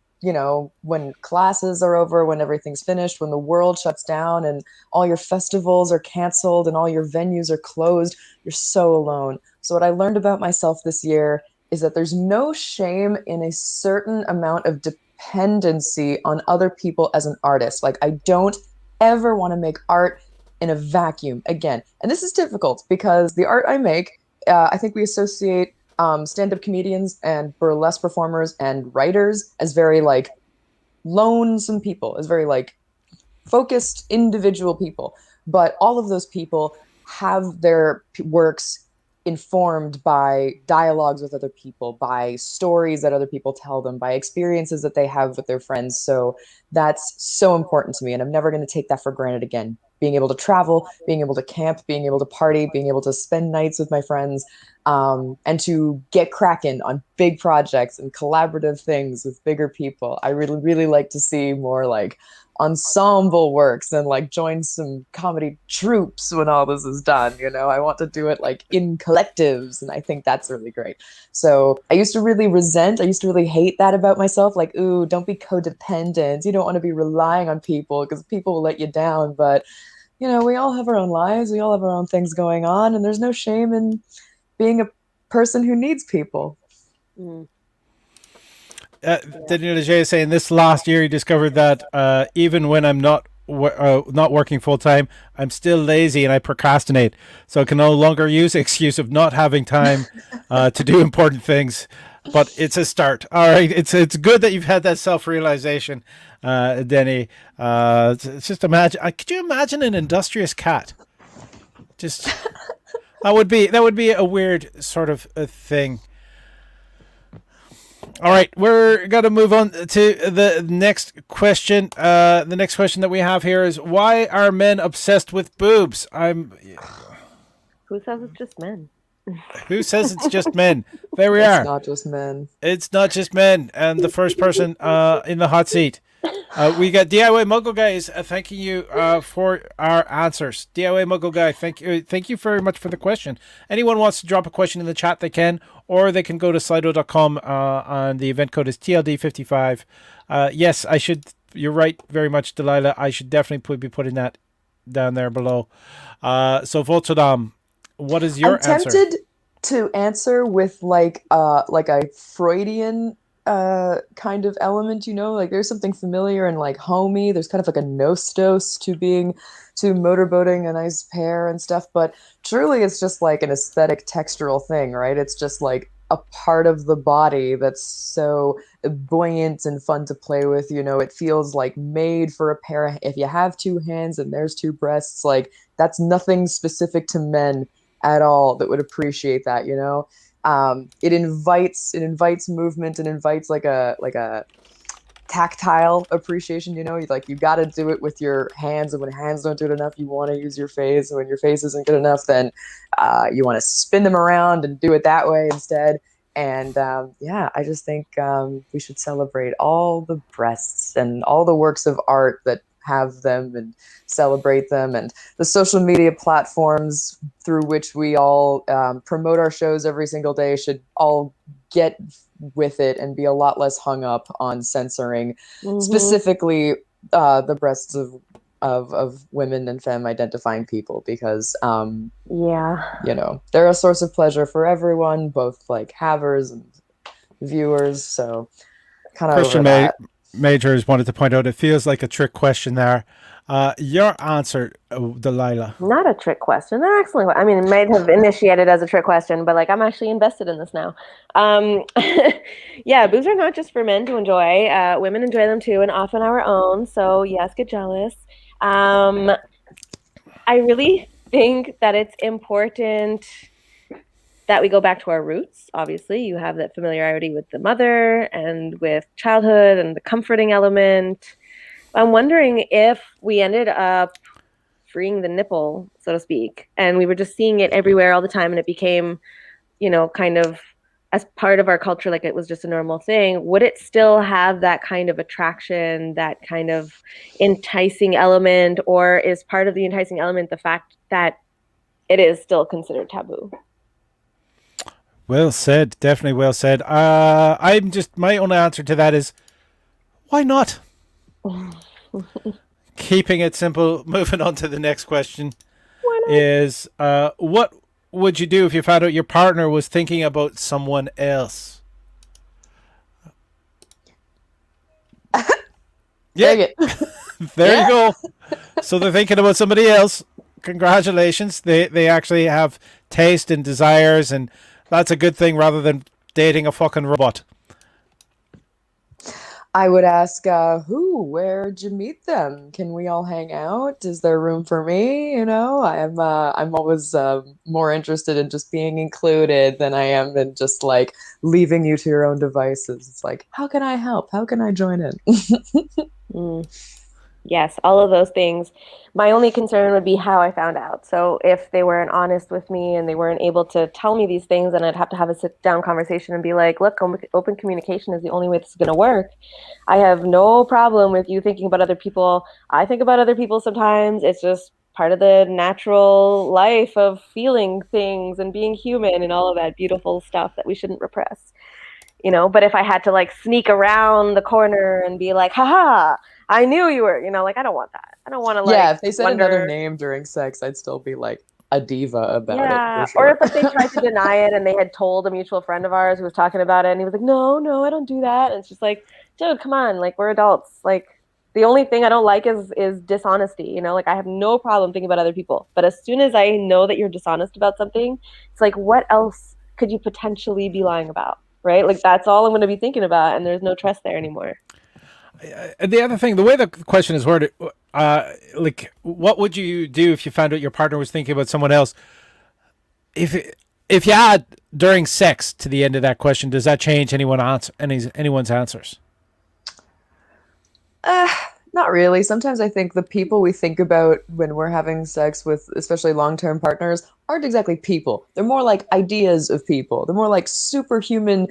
classes are over, when everything's finished, when the world shuts down and all your festivals are canceled and all your venues are closed, you're so alone. So what I learned about myself this year is that there's no shame in a certain amount of dependency on other people as an artist. Like, I don't ever want to make art in a vacuum again. And this is difficult because the art I make, I think we associate stand-up comedians and burlesque performers and writers as very like lonesome people, as very like focused individual people. But all of those people have their works informed by dialogues with other people, by stories that other people tell them, by experiences that they have with their friends. So that's so important to me, and I'm never going to take that for granted again. Being able to travel, being able to camp, being able to party, being able to spend nights with my friends, and to get cracking on big projects and collaborative things with bigger people. I really, really like to see more like ensemble works and like join some comedy troupes when all this is done. You know, I want to do it like in collectives, and I think that's really great. So I used to really hate that about myself. Like, ooh, don't be codependent. You don't want to be relying on people because people will let you down. But you know, we all have our own lives. We all have our own things going on, and there's no shame in being a person who needs people. Daniel Leger is saying this last year he discovered that even when I'm not working full time, I'm still lazy and I procrastinate. So I can no longer use the excuse of not having time to do important things. But it's a start. All right, it's good that you've had that self-realization, Denny. It's just imagine. Could you imagine an industrious cat? Just that would be a weird sort of a thing. All right, we're going to move on to the next question. The next question that we have here is, why are men obsessed with boobs? Who says it's just men? Who says it's just men? There we are. It's not just men. It's not just men. And the first person in the hot seat. We got DIY Muggle guys thanking you for our answers. DIY Muggle guy, thank you very much for the question. Anyone wants to drop a question in the chat, they can, or they can go to Slido.com and the event code is TLD55. Yes, I should. You're right, very much, Delilah. I should definitely be putting that down there below. So Votre Dame, what is your answer? I'm tempted to answer with like a Freudian kind of element, like there's something familiar and like homey. There's kind of like a nostos to motorboating a nice pair and stuff, but truly it's just like an aesthetic textural thing, right? It's just like a part of the body that's so buoyant and fun to play with. It feels like made for a pair. If you have two hands and there's two breasts, like that's nothing specific to men at all that would appreciate that. It invites movement and invites like a tactile appreciation. You got to do it with your hands, and when hands don't do it enough, you want to use your face, and when your face isn't good enough, then you want to spin them around and do it that way instead. And I just think we should celebrate all the breasts and all the works of art that have them and celebrate them, and the social media platforms through which we all promote our shows every single day should all get with it and be a lot less hung up on censoring specifically the breasts of women and femme identifying people, because they're a source of pleasure for everyone, both like havers and viewers. So kind of Christian Majors wanted to point out it feels like a trick question there. Your answer, Delilah. Not a trick question. They're excellent. I mean, it might have initiated as a trick question, but like I'm actually invested in this now. Yeah, boobs are not just for men to enjoy. Women enjoy them too, and often our own. So yes, get jealous. I really think that it's important that we go back to our roots. Obviously, you have that familiarity with the mother and with childhood and the comforting element. I'm wondering if we ended up freeing the nipple, so to speak, and we were just seeing it everywhere all the time, and it became, kind of as part of our culture, like it was just a normal thing. Would it still have that kind of attraction, that kind of enticing element, or is part of the enticing element the fact that it is still considered taboo? Well said. Definitely well said. My only answer to that is, why not? Keeping it simple. Moving on to the next question is, what would you do if you found out your partner was thinking about someone else? Yeah. There you go. So they're thinking about somebody else. Congratulations. They actually have taste and desires, and that's a good thing rather than dating a fucking robot. I would ask, where'd you meet them? Can we all hang out? Is there room for me? I'm always more interested in just being included than I am in just like leaving you to your own devices. It's like, how can I help? How can I join in? Yes, all of those things. My only concern would be how I found out. So if they weren't honest with me and they weren't able to tell me these things, then I'd have to have a sit-down conversation and be like, look, open communication is the only way this is going to work. I have no problem with you thinking about other people. I think about other people sometimes. It's just part of the natural life of feeling things and being human and all of that beautiful stuff that we shouldn't repress. But if I had to like sneak around the corner and be like, haha, I knew you were, I don't want that. I don't want to like. Yeah, if they said another name during sex, I'd still be like a diva about it. For sure. Or if they tried to deny it and they had told a mutual friend of ours who was talking about it, and he was like, no, I don't do that. And it's just like, dude, come on, like we're adults. Like the only thing I don't like is dishonesty. Like I have no problem thinking about other people, but as soon as I know that you're dishonest about something, it's like, what else could you potentially be lying about? Right? Like that's all I'm going to be thinking about, and there's no trust there anymore. The other thing, the way the question is worded, like, what would you do if you found out your partner was thinking about someone else? If you add during sex to the end of that question, does that change anyone's answers? Not really. Sometimes I think the people we think about when we're having sex with, especially long-term partners, aren't exactly people. They're more like ideas of people. They're more like superhuman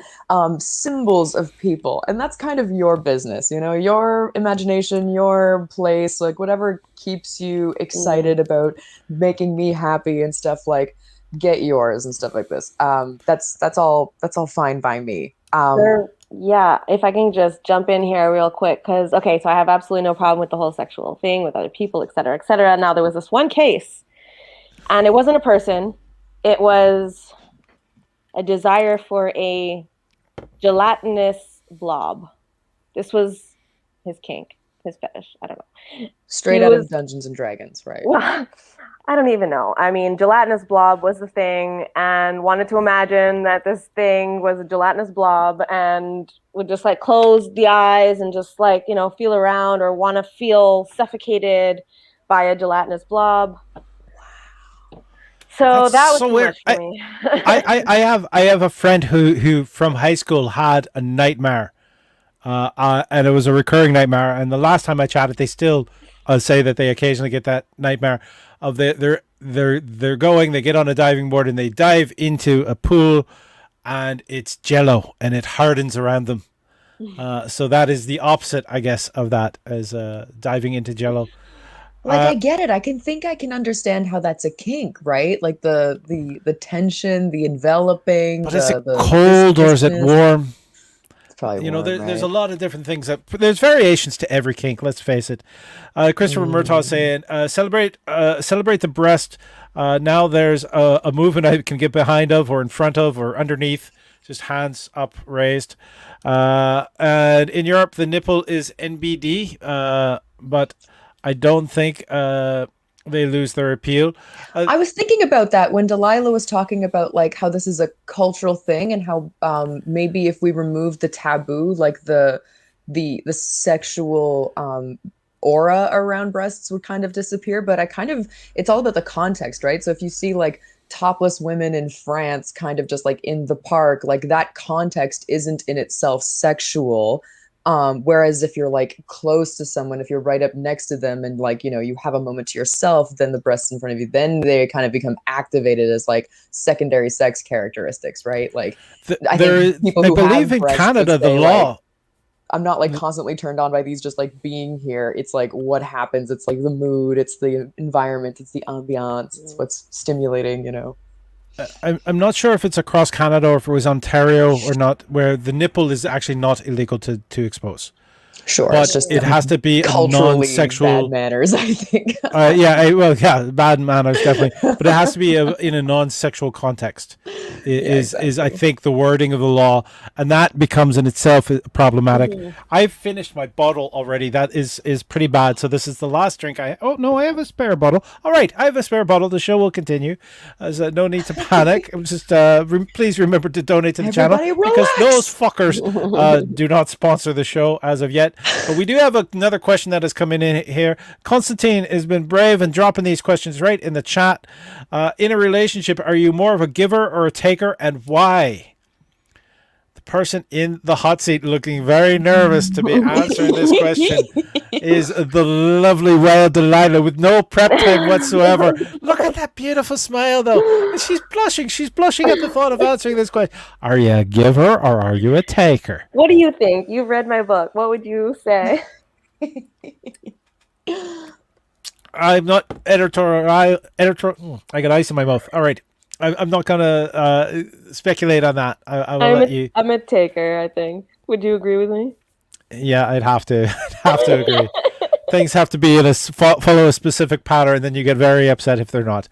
symbols of people. And that's kind of your business, you know, your imagination, your place, like whatever keeps you excited about making me happy and stuff like get yours and stuff like this. That's all fine by me. Yeah, if I can just jump in here real quick, because okay, so I have absolutely no problem with the whole sexual thing with other people, et cetera, et cetera. Now there was this one case, and it wasn't a person, it was a desire for a gelatinous blob. This was his kink, his fetish. I don't know. Straight He out was of Dungeons and Dragons, right? well, I don't even know. I mean, gelatinous blob was the thing, and wanted to imagine that this thing was a gelatinous blob and would just like close the eyes and just like, you know, feel around or want to feel suffocated by a gelatinous blob. So That's that was so too weird. much for me. I have a friend who from high school had a nightmare, and it was a recurring nightmare. And the last time I chatted, they still say that they occasionally get that nightmare of they're going, they get on a diving board and they dive into a pool, and it's jello and it hardens around them. So that is the opposite, I guess, of that as diving into jello. Like Uh, I get it. I can think I can understand how that's a kink, right? Like the tension, the enveloping, but is it the cold or is it viscousness. warm? It's probably You know, warm, there's a right? lot of different things that there's variations to every kink. Let's face it. Christopher Murtaugh Mm. saying, celebrate the breast. Now there's a movement I can get behind of, or in front of, or underneath. Just hands up, raised. And in Europe, the nipple is NBD, but I don't think they lose their appeal. I was thinking about that when Delilah was talking about like how this is a cultural thing and how maybe if we remove the taboo, like the sexual aura around breasts would kind of disappear. But I kind of it's all about the context, right? So if you see like topless women in France kind of just like in the park, like that context isn't in itself sexual. Whereas if you're like close to someone, if you're right up next to them and like, you know, you have a moment to yourself, then the breasts in front of you, then they kind of become activated as like secondary sex characteristics, right? Like I There, think people I who believe have in breasts would Canada, the say like, law. I'm not like constantly turned on by these just like being here. It's like what happens. It's like the mood, it's the environment, it's the ambiance, it's what's stimulating, you know. I'm not sure if it's across Canada or if it was Ontario or not, where the nipple is actually not illegal to expose, Sure, it's but just it has to be a culturally bad non-sexual. manners, I think. Yeah, bad manners definitely, but it has to be in a non-sexual context. Yeah, Is I exactly. think the wording of the law, and that becomes in itself problematic. Mhm. I've finished my bottle already. That is pretty bad. So this is the last drink I. Oh no, I have a spare bottle. All right, I have a spare bottle. The show will continue. There's no need to panic. Just please remember to donate to the channel Everybody because those relax. fuckers do not sponsor the show as of yet. But we do have another question that is coming in here. Constantine has been brave and dropping these questions right in the chat. In a relationship, are you more of a giver or a taker, and why? The person in the hot seat looking very nervous to be answering this question is the lovely Wild Delilah with no prep time whatsoever. Look at that beautiful smile, though. And she's blushing. She's blushing at the thought of answering this question. Are you a giver or are you a taker? What do you think? You've read my book. What would you say? I'm not editorial. I got ice in my mouth. All right. I'm not going to speculate on that. I will let you. I'm a taker, I think. Would you agree with me? Yeah, I'd have to. I'd have to agree. Things have to be in follow a specific pattern, and then you get very upset if they're not.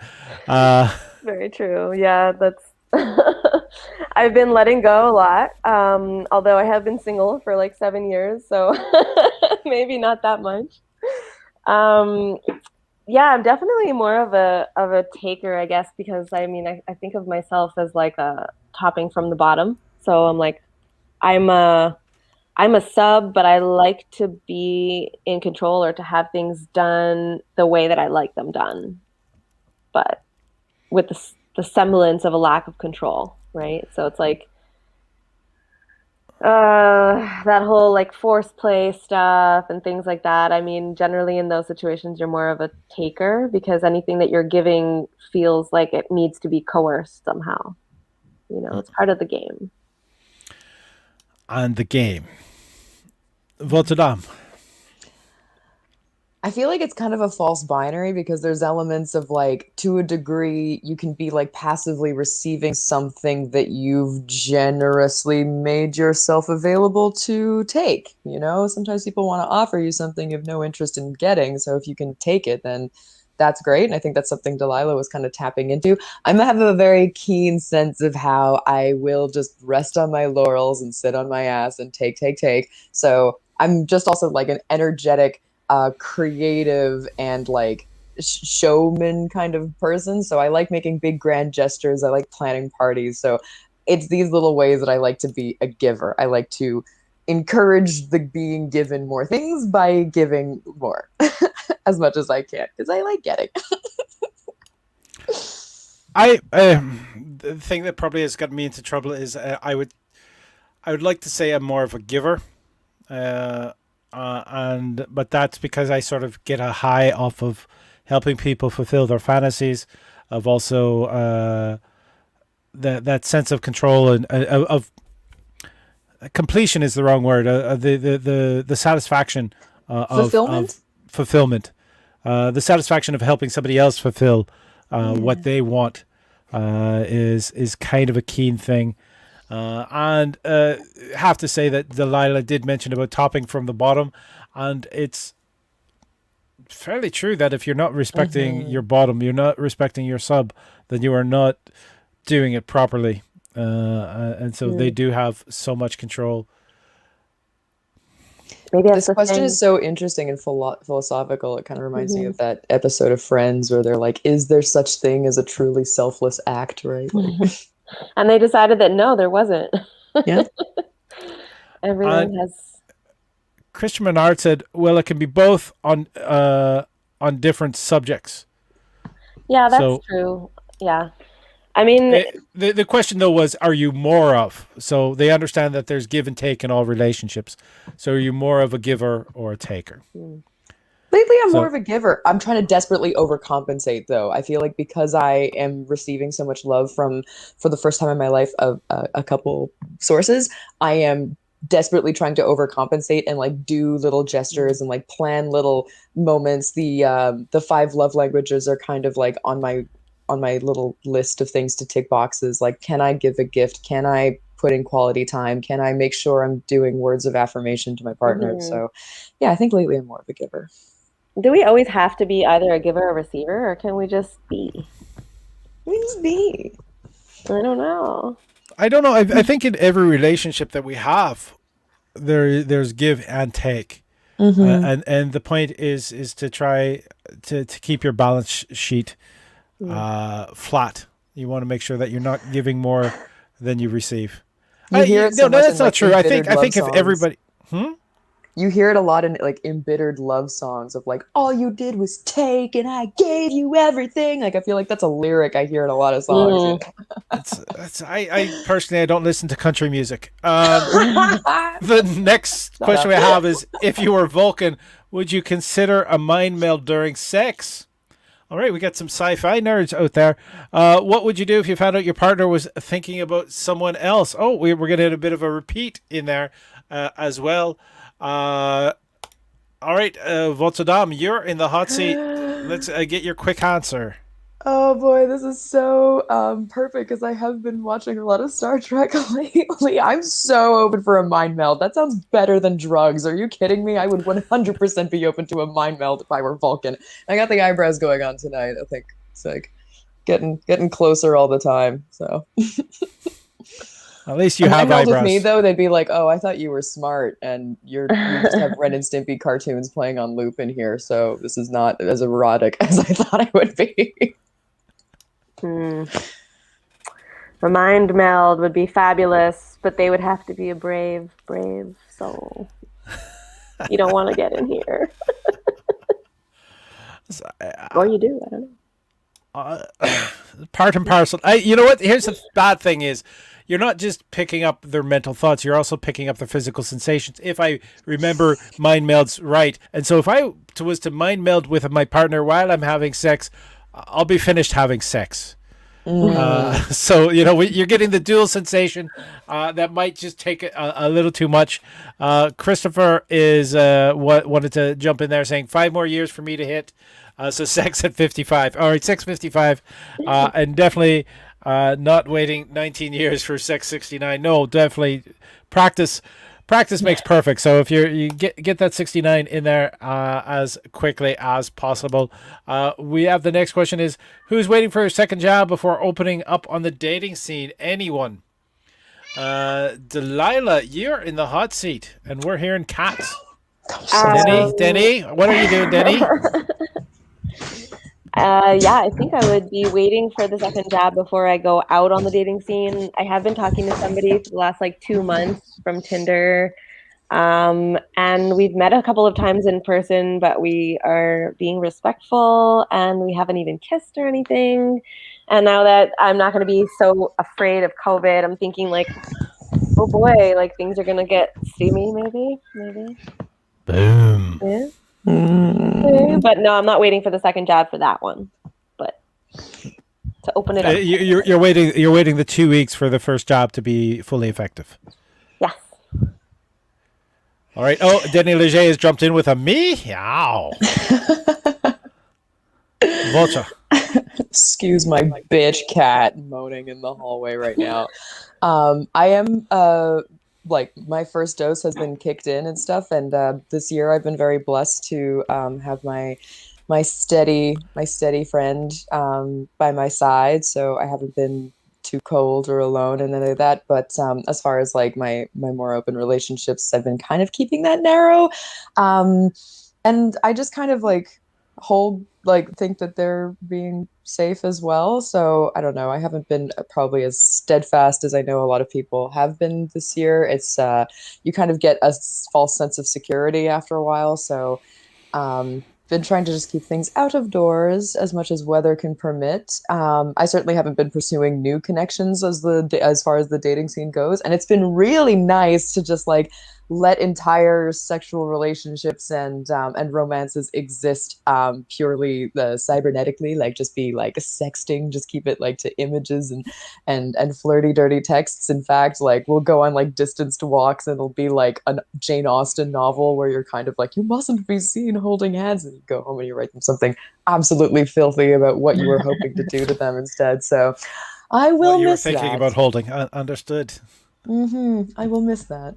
Very true. Yeah, that's. I've been letting go a lot. Although I have been single for like 7 years, so maybe not that much. Um, yeah, I'm definitely more of a taker, I guess, because I mean, I think of myself as like a topping from the bottom. So I'm like, I'm a I'm a sub, but I like to be in control or to have things done the way that I like them done, but with the semblance of a lack of control, right? So it's like That whole like forced play stuff and things like that. I mean, generally in those situations, you're more of a taker because anything that you're giving feels like it needs to be coerced somehow. You know, it's part of the game. And the game. Votre Dame. I feel like it's kind of a false binary because there's elements of like, to a degree, you can be like passively receiving something that you've generously made yourself available to take. You know, sometimes people want to offer you something you have no interest in getting. So if you can take it, then that's great. And I think that's something Delilah was kind of tapping into. I have a very keen sense of how I will just rest on my laurels and sit on my ass and take, take, take. So I'm just also like an energetic creative and like showman kind of person. So I like making big grand gestures. I like planning parties. So it's these little ways that I like to be a giver. I like to encourage the being given more things by giving more as much as I can because I like getting. The thing that probably has gotten me into trouble is I would like to say I'm more of a giver. But that's because I sort of get a high off of helping people fulfill their fantasies, of also that sense of control and of completion is the wrong word. The satisfaction Fulfillment? of fulfillment, the satisfaction of helping somebody else fulfill what they want is kind of a keen thing. And have to say that Delilah did mention about topping from the bottom, and it's fairly true that if you're not respecting your bottom, you're not respecting your sub, then you are not doing it properly. And so they do have so much control. Maybe This question is so interesting and philosophical. It kind of reminds me of that episode of Friends where they're like, is there such thing as a truly selfless act, right? Like, And they decided that no, there wasn't. yeah. Everyone has. Christian Menard said, "Well, it can be both on different subjects." Yeah, that's true. Yeah, I mean, the question though was, are you more of? So they understand that there's give and take in all relationships. So are you more of a giver or a taker? Lately, I'm more of a giver. I'm trying to desperately overcompensate, though. I feel like because I am receiving so much love for the first time in my life, of a couple sources, I am desperately trying to overcompensate and like do little gestures and like plan little moments. The 5 love languages are kind of like on my little list of things to tick boxes. Like, can I give a gift? Can I put in quality time? Can I make sure I'm doing words of affirmation to my partner? So, yeah, I think lately I'm more of a giver. Do we always have to be either a giver or receiver, or can we just be? We just be. I don't know. I don't know. I think in every relationship that we have, there's give and take, and the point is to try to keep your balance sheet flat. You want to make sure that you're not giving more than you receive. You hear it so much that's in, not like, true. I think embittered if love everybody. You hear it a lot in like embittered love songs of like, all you did was take and I gave you everything. Like, I feel like that's a lyric I hear in a lot of songs. You know? I personally, I don't listen to country music. The next question we have is, if you were Vulcan, would you consider a mind meld during sex? All right, we got some sci-fi nerds out there. What would you do if you found out your partner was thinking about someone else? Oh, we're going to hit a bit of a repeat in there as well. All right, Votre Dame, you're in the hot seat. Let's get your quick answer. Oh boy, this is so perfect because I have been watching a lot of Star Trek lately. I'm so open for a mind meld. That sounds better than drugs. Are you kidding me? I would 100% be open to a mind meld if I were Vulcan. I got the eyebrows going on tonight. I think it's like getting closer all the time. So at least you mind have meld eyebrows. with me though, they'd be like, "Oh, I thought you were smart, and you just have Ren and Stimpy cartoons playing on loop in here. So this is not as erotic as I thought it would be." A mind meld would be fabulous, but they would have to be a brave soul. You don't want to get in here. Or you do, I don't know. Part and parcel. You know what? Here's the bad thing is, you're not just picking up their mental thoughts, you're also picking up their physical sensations, if I remember mind melds right. And so if I was to mind meld with my partner while I'm having sex, I'll be finished having sex. So you're getting the dual sensation that might just take a little too much. Christopher is wanted to jump in there, saying 5 more years for me to hit. So sex at 55. All right, 6:55, and definitely not waiting 19 years for sex 69. No, definitely practice. Practice makes perfect. So if you get that 69 in there as quickly as possible. We have the next question is, who's waiting for a second job before opening up on the dating scene? Anyone? Delilah, you're in the hot seat, and we're hearing cats. Denny, what are you doing, Denny? Yeah, I think I would be waiting for the second job before I go out on the dating scene. I have been talking to somebody for the last 2 months from Tinder. And we've met a couple of times in person, but we are being respectful and we haven't even kissed or anything. And now that I'm not going to be so afraid of COVID, I'm thinking oh boy, things are going to get steamy, maybe. Boom. Yeah. But no, I'm not waiting for the second job for that one. But to open it up. You're waiting the 2 weeks for the first job to be fully effective. Yes. All right. Oh, Denny Leger has jumped in with a meow. Vulture. Excuse my bitch cat moaning in the hallway right now. I am my first dose has been kicked in and stuff, and this year I've been very blessed to have my steady friend by my side, so I haven't been too cold or alone and any of that. But as far as my more open relationships, I've been kind of keeping that narrow, and I just kind of think that they're being safe as well. So I don't know. I haven't been probably as steadfast as I know a lot of people have been this year. It's you kind of get a false sense of security after a while. So been trying to just keep things out of doors as much as weather can permit. I certainly haven't been pursuing new connections as far as the dating scene goes, and it's been really nice to just let entire sexual relationships and romances exist purely cybernetically, just be sexting, just keep it to images and flirty dirty texts. In fact, we'll go on distanced walks and it'll be a Jane Austen novel where you're kind of you mustn't be seen holding hands, and you go home and you write them something absolutely filthy about what you were hoping to do to them instead. So I will miss that. You were thinking about holding. Understood. I will miss that.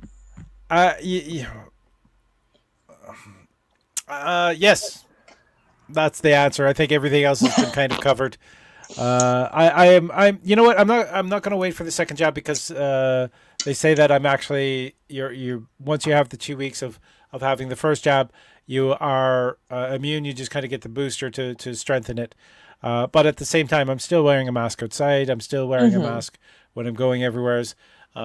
Yes, that's the answer. I think everything else has been kind of covered. I'm. You know what? I'm not going to wait for the second job because they say that I'm actually you. Once you have the 2 weeks of having the first jab, you are immune. You just kind of get the booster to strengthen it. But at the same time, I'm still wearing a mask outside. I'm still wearing a mask when I'm going everywhere.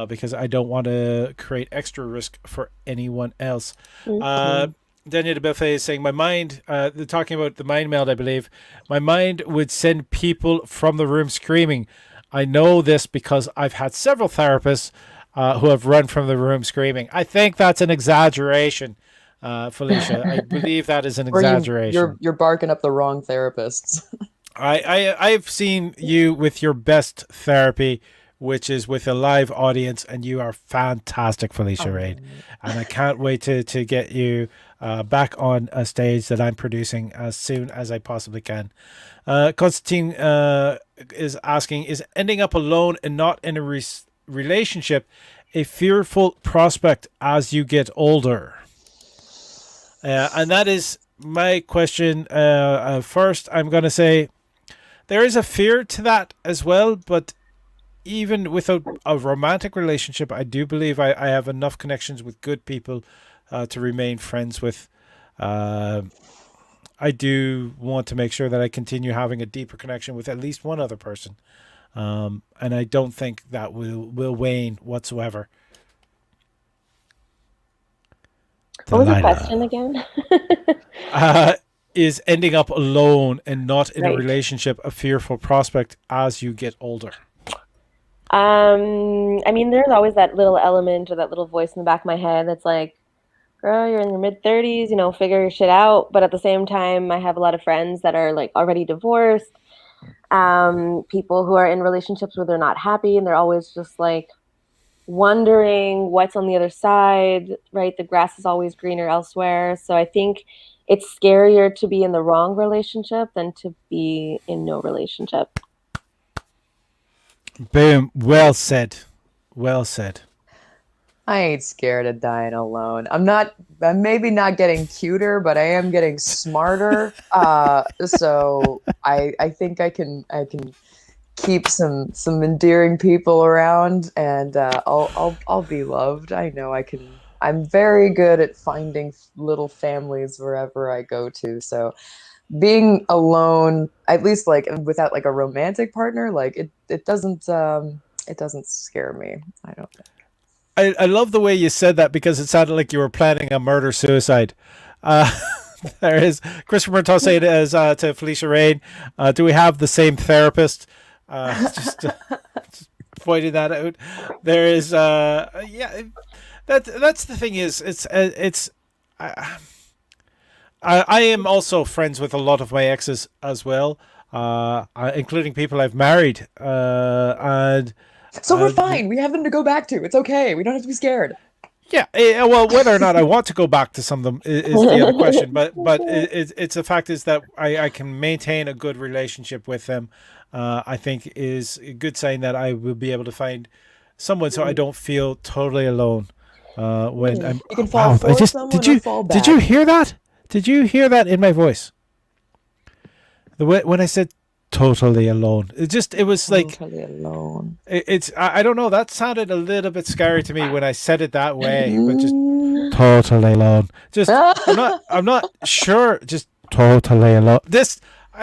Because I don't want to create extra risk for anyone else. Daniel de Buffet is saying, my mind, they're talking about the mind meld, I believe. My mind would send people from the room screaming. I know this because I've had several therapists who have run from the room screaming. I think that's an exaggeration, Felicia. I believe that is an exaggeration. You're barking up the wrong therapists. I've seen you with your best therapy, which is with a live audience, and you are fantastic, Felicia Reid. And I can't wait to get you back on a stage that I'm producing as soon as I possibly can. Constantine is asking, is ending up alone and not in a relationship a fearful prospect as you get older? And that is my question. First, I'm going to say there is a fear to that as well, but even without a romantic relationship, I do believe I have enough connections with good people to remain friends with. I do want to make sure that I continue having a deeper connection with at least one other person. And I don't think that will wane whatsoever. What was the question again? Is ending up alone and not in a relationship a fearful prospect as you get older? I mean, there's always that little element or that little voice in the back of my head that's like, girl, you're in your mid 30s, figure your shit out. But at the same time, I have a lot of friends that are like already divorced, people who are in relationships where they're not happy and they're always just like wondering what's on the other side, right? The grass is always greener elsewhere. So I think it's scarier to be in the wrong relationship than to be in no relationship. Boom. Well said. Well said. I ain't scared of dying alone. I'm maybe not getting cuter, but I am getting smarter. So I think I can keep some endearing people around, and I'll be loved. I know I can. I'm very good at finding little families wherever I go to. So being alone, at least like without like a romantic partner, like it doesn't scare me. I don't think. I love the way you said that because it sounded like you were planning a murder suicide. Uh, there is Christopher Tosse as to Felicia Rain. Do we have the same therapist? Just pointing that out. There is yeah. That's the thing is it's I am also friends with a lot of my exes as well, including people I've married, and. So we're fine. We have them to go back to. It's okay. We don't have to be scared. Yeah, well, whether or not I want to go back to some of them is the other question. But it's the fact is that I can maintain a good relationship with them. I think is a good sign that I will be able to find someone so I don't feel totally alone. When I'm you can fall for someone or fall back. Did you hear that? Did you hear that in my voice? The way when I said totally alone, it was like totally alone. I don't know, that sounded a little bit scary to me when I said it that way, but just totally alone, just I'm not sure, just totally alone.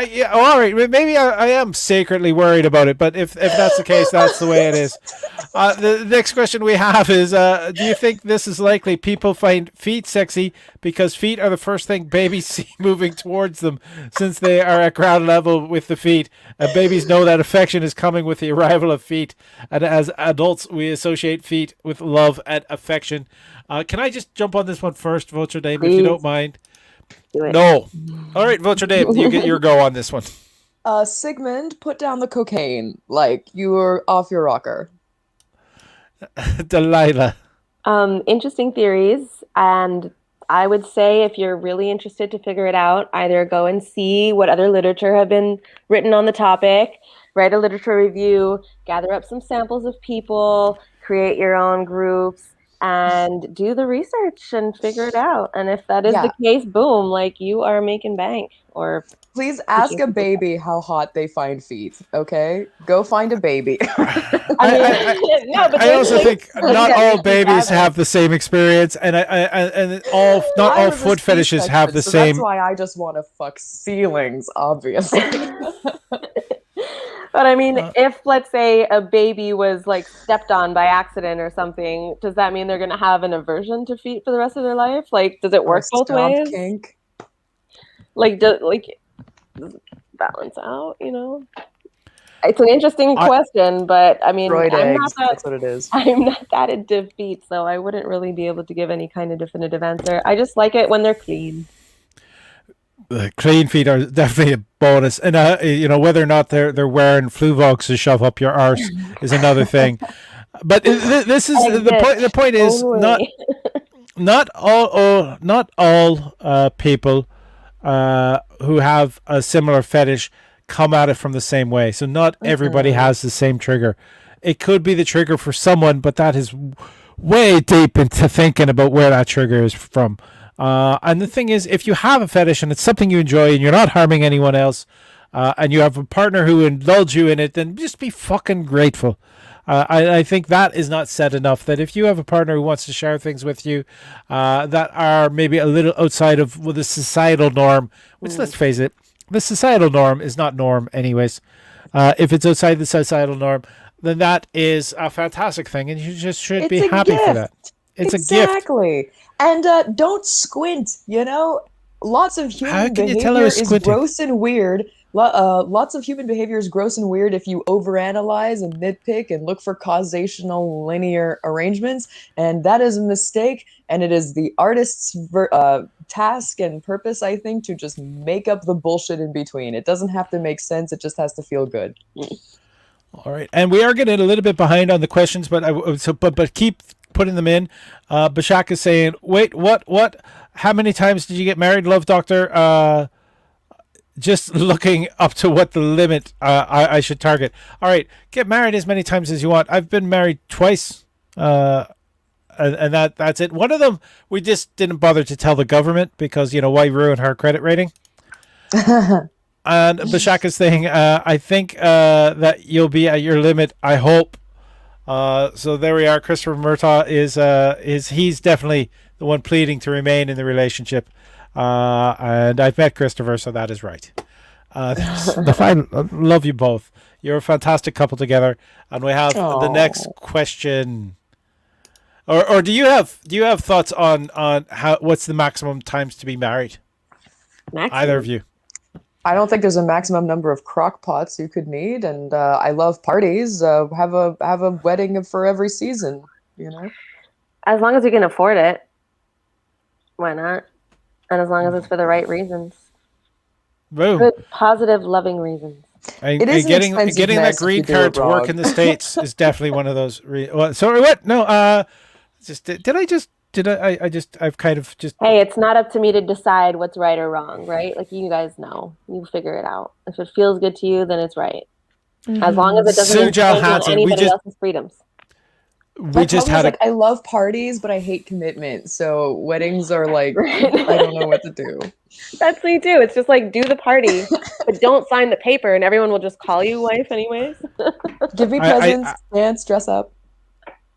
Yeah, all right, maybe I am secretly worried about it, but if that's the case, that's the way it is. The next question we have is, do you think this is likely? People find feet sexy because feet are the first thing babies see moving towards them, since they are at ground level with the feet. And babies know that affection is coming with the arrival of feet. And as adults, we associate feet with love and affection. Can I just jump on this one first, Votre Dame, if you don't mind? Do it. No. All right, Votre Dame, you get your go on this one. Sigmund, put down the cocaine. Like, you were off your rocker. Delilah. Interesting theories, and I would say if you're really interested to figure it out, either go and see what other literature have been written on the topic, write a literature review, gather up some samples of people, create your own groups, and do the research and figure it out. And if that is the case, boom, like you are making bank. Or please ask a baby how hot they find feet. Okay, go find a baby. I also think not all babies have the same experience, and not all foot fetishes have the same. That's why I just want to fuck ceilings, obviously. But I mean, if let's say a baby was like stepped on by accident or something, does that mean they're going to have an aversion to feet for the rest of their life? Like, does it work both ways? Kink. Like, does it balance out? It's an interesting question, but I mean, that's what it is. I'm not that into feet, so I wouldn't really be able to give any kind of definitive answer. I just like it when they're clean. The clean feet are definitely a bonus, and whether or not they're wearing Fluvox to shove up your arse is another thing. But this is the point. The point is not all people who have a similar fetish come at it from the same way. So not everybody has the same trigger. It could be the trigger for someone, but that is way deep into thinking about where that trigger is from. And the thing is, if you have a fetish and it's something you enjoy and you're not harming anyone else, and you have a partner who indulges you in it, then just be fucking grateful. I think that is not said enough, that if you have a partner who wants to share things with you that are maybe a little outside of the societal norm, which, let's face it, the societal norm is not norm anyways. If it's outside the societal norm, then that is a fantastic thing, and you just should be happy for that. It's a gift. Exactly. And don't squint, Lots of human behavior is gross and weird, Lots of human behavior is gross and weird if you overanalyze and nitpick and look for causational linear arrangements, and that is a mistake. And it is the artist's task and purpose, I think, to just make up the bullshit in between. It doesn't have to make sense; it just has to feel good. All right, and we are getting a little bit behind on the questions, but keep putting them in. Bashak is saying, "Wait, what? How many times did you get married, Love Doctor?" Just looking up to what the limit I should target. All right, get married as many times as you want. I've been married twice, and that's it. One of them we just didn't bother to tell the government because why ruin her credit rating. And Bashak is saying, I think that you'll be at your limit. I hope. So there we are. Christopher Murtaugh is he's definitely the one pleading to remain in the relationship. And I've met Christopher, so that is right. I love you both. You're a fantastic couple together. And we have the next question. Or do you have thoughts on what's the maximum times to be married? Either of you? I don't think there's a maximum number of crock pots you could need, and I love parties. Have a wedding for every season, As long as you can afford it, why not? And as long as it's for the right reasons. Boom. Good, positive, loving reasons. And getting that green card to work in the States is definitely one of those. Sorry, what? No, I've kind of just. Hey, it's not up to me to decide what's right or wrong, right? Like, you guys know. You figure it out. If it feels good to you, then it's right. As long as it doesn't infringe on anybody else's freedoms. I love parties, but I hate commitment. So weddings are like, I don't know what to do. That's me too. It's just like, do the party, but don't sign the paper, and everyone will just call you wife anyways. Give me presents, dance, dress up.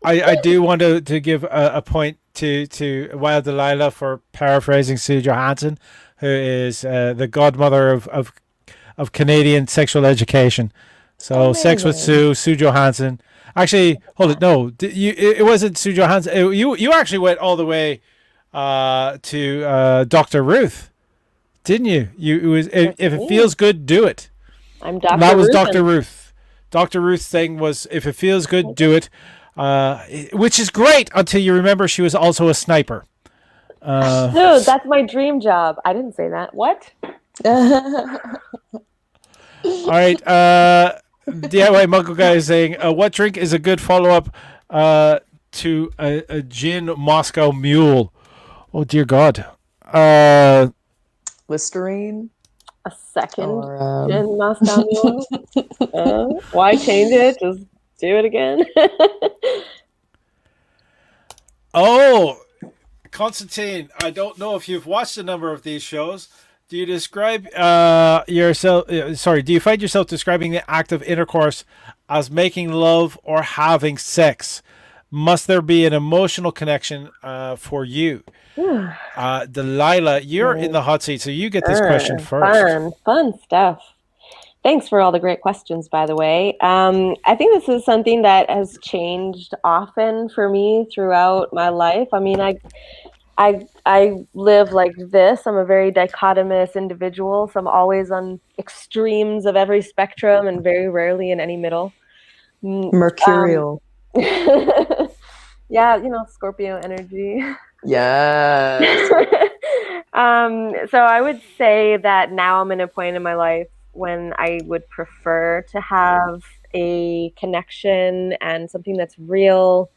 I do want to give a point to Wild Delilah for paraphrasing Sue Johansson, who is the godmother of Canadian sexual education. So Sex with Sue Johansson. Actually, hold it. No, it wasn't Sue Johansson. You actually went all the way to Dr. Ruth, didn't you? If it feels good, do it. I'm Dr. That was Dr. Ruth. Dr. Ruth's thing was, if it feels good, do it. Which is great until you remember she was also a sniper. Dude, that's my dream job. I didn't say that. What? All right. DIY Muggle Guy is saying, what drink is a good follow-up to a gin Moscow Mule? Oh, dear God. Listerine? A second gin Moscow Mule? Why change it? Just do it again. Oh, Constantine, I don't know if you've watched a number of these shows. Do you describe yourself? Do you find yourself describing the act of intercourse as making love or having sex? Must there be an emotional connection for you? Delilah, you're in the hot seat, so you get this question first. Fun stuff. Thanks for all the great questions, by the way. I think this is something that has changed often for me throughout my life. I mean, I live like this. I'm a very dichotomous individual, so I'm always on extremes of every spectrum and very rarely in any middle. Mercurial. Yeah, Scorpio energy. Yes. So I would say that now I'm in a point in my life when I would prefer to have a connection and something that's real.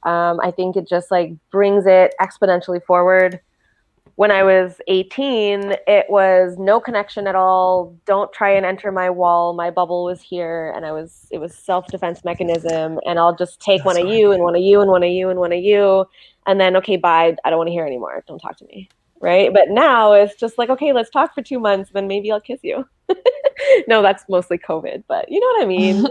I think it just brings it exponentially forward. When I was 18, it was no connection at all. Don't try and enter my wall. My bubble was here, and it was self-defense mechanism. And I'll just take one of you and one of you and one of you and one of you, and then okay, bye. I don't want to hear anymore. Don't talk to me, right? But now it's just like, okay, let's talk for 2 months, then maybe I'll kiss you. No, that's mostly COVID, but you know what I mean.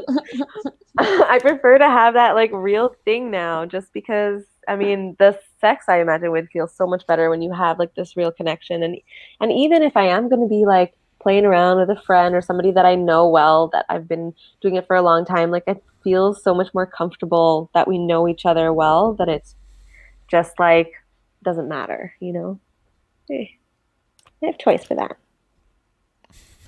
I prefer to have that real thing now, just because the sex, I imagine, would feel so much better when you have this real connection. And even if I am going to be playing around with a friend or somebody that I know well, that I've been doing it for a long time, it feels so much more comfortable that we know each other well, that it's just doesn't matter, Hey, I have choice for that.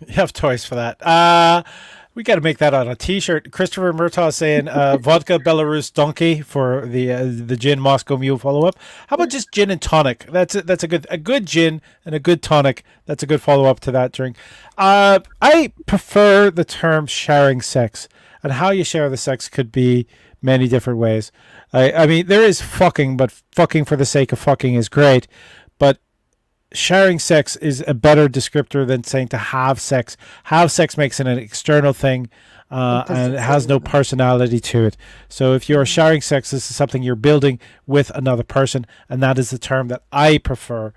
You have toys for that. We got to make that on a T-shirt. Christopher Murtaugh saying vodka Belarus donkey for the gin Moscow Mule follow up. How about just gin and tonic? That's a good gin and a good tonic. That's a good follow up to that drink. I prefer the term sharing sex, and how you share the sex could be many different ways. I mean, there is fucking, but fucking for the sake of fucking is great, but sharing sex is a better descriptor than saying to have sex. Have sex makes it an external thing, and it has no personality to it. So if you're sharing sex, this is something you're building with another person, and that is the term that I prefer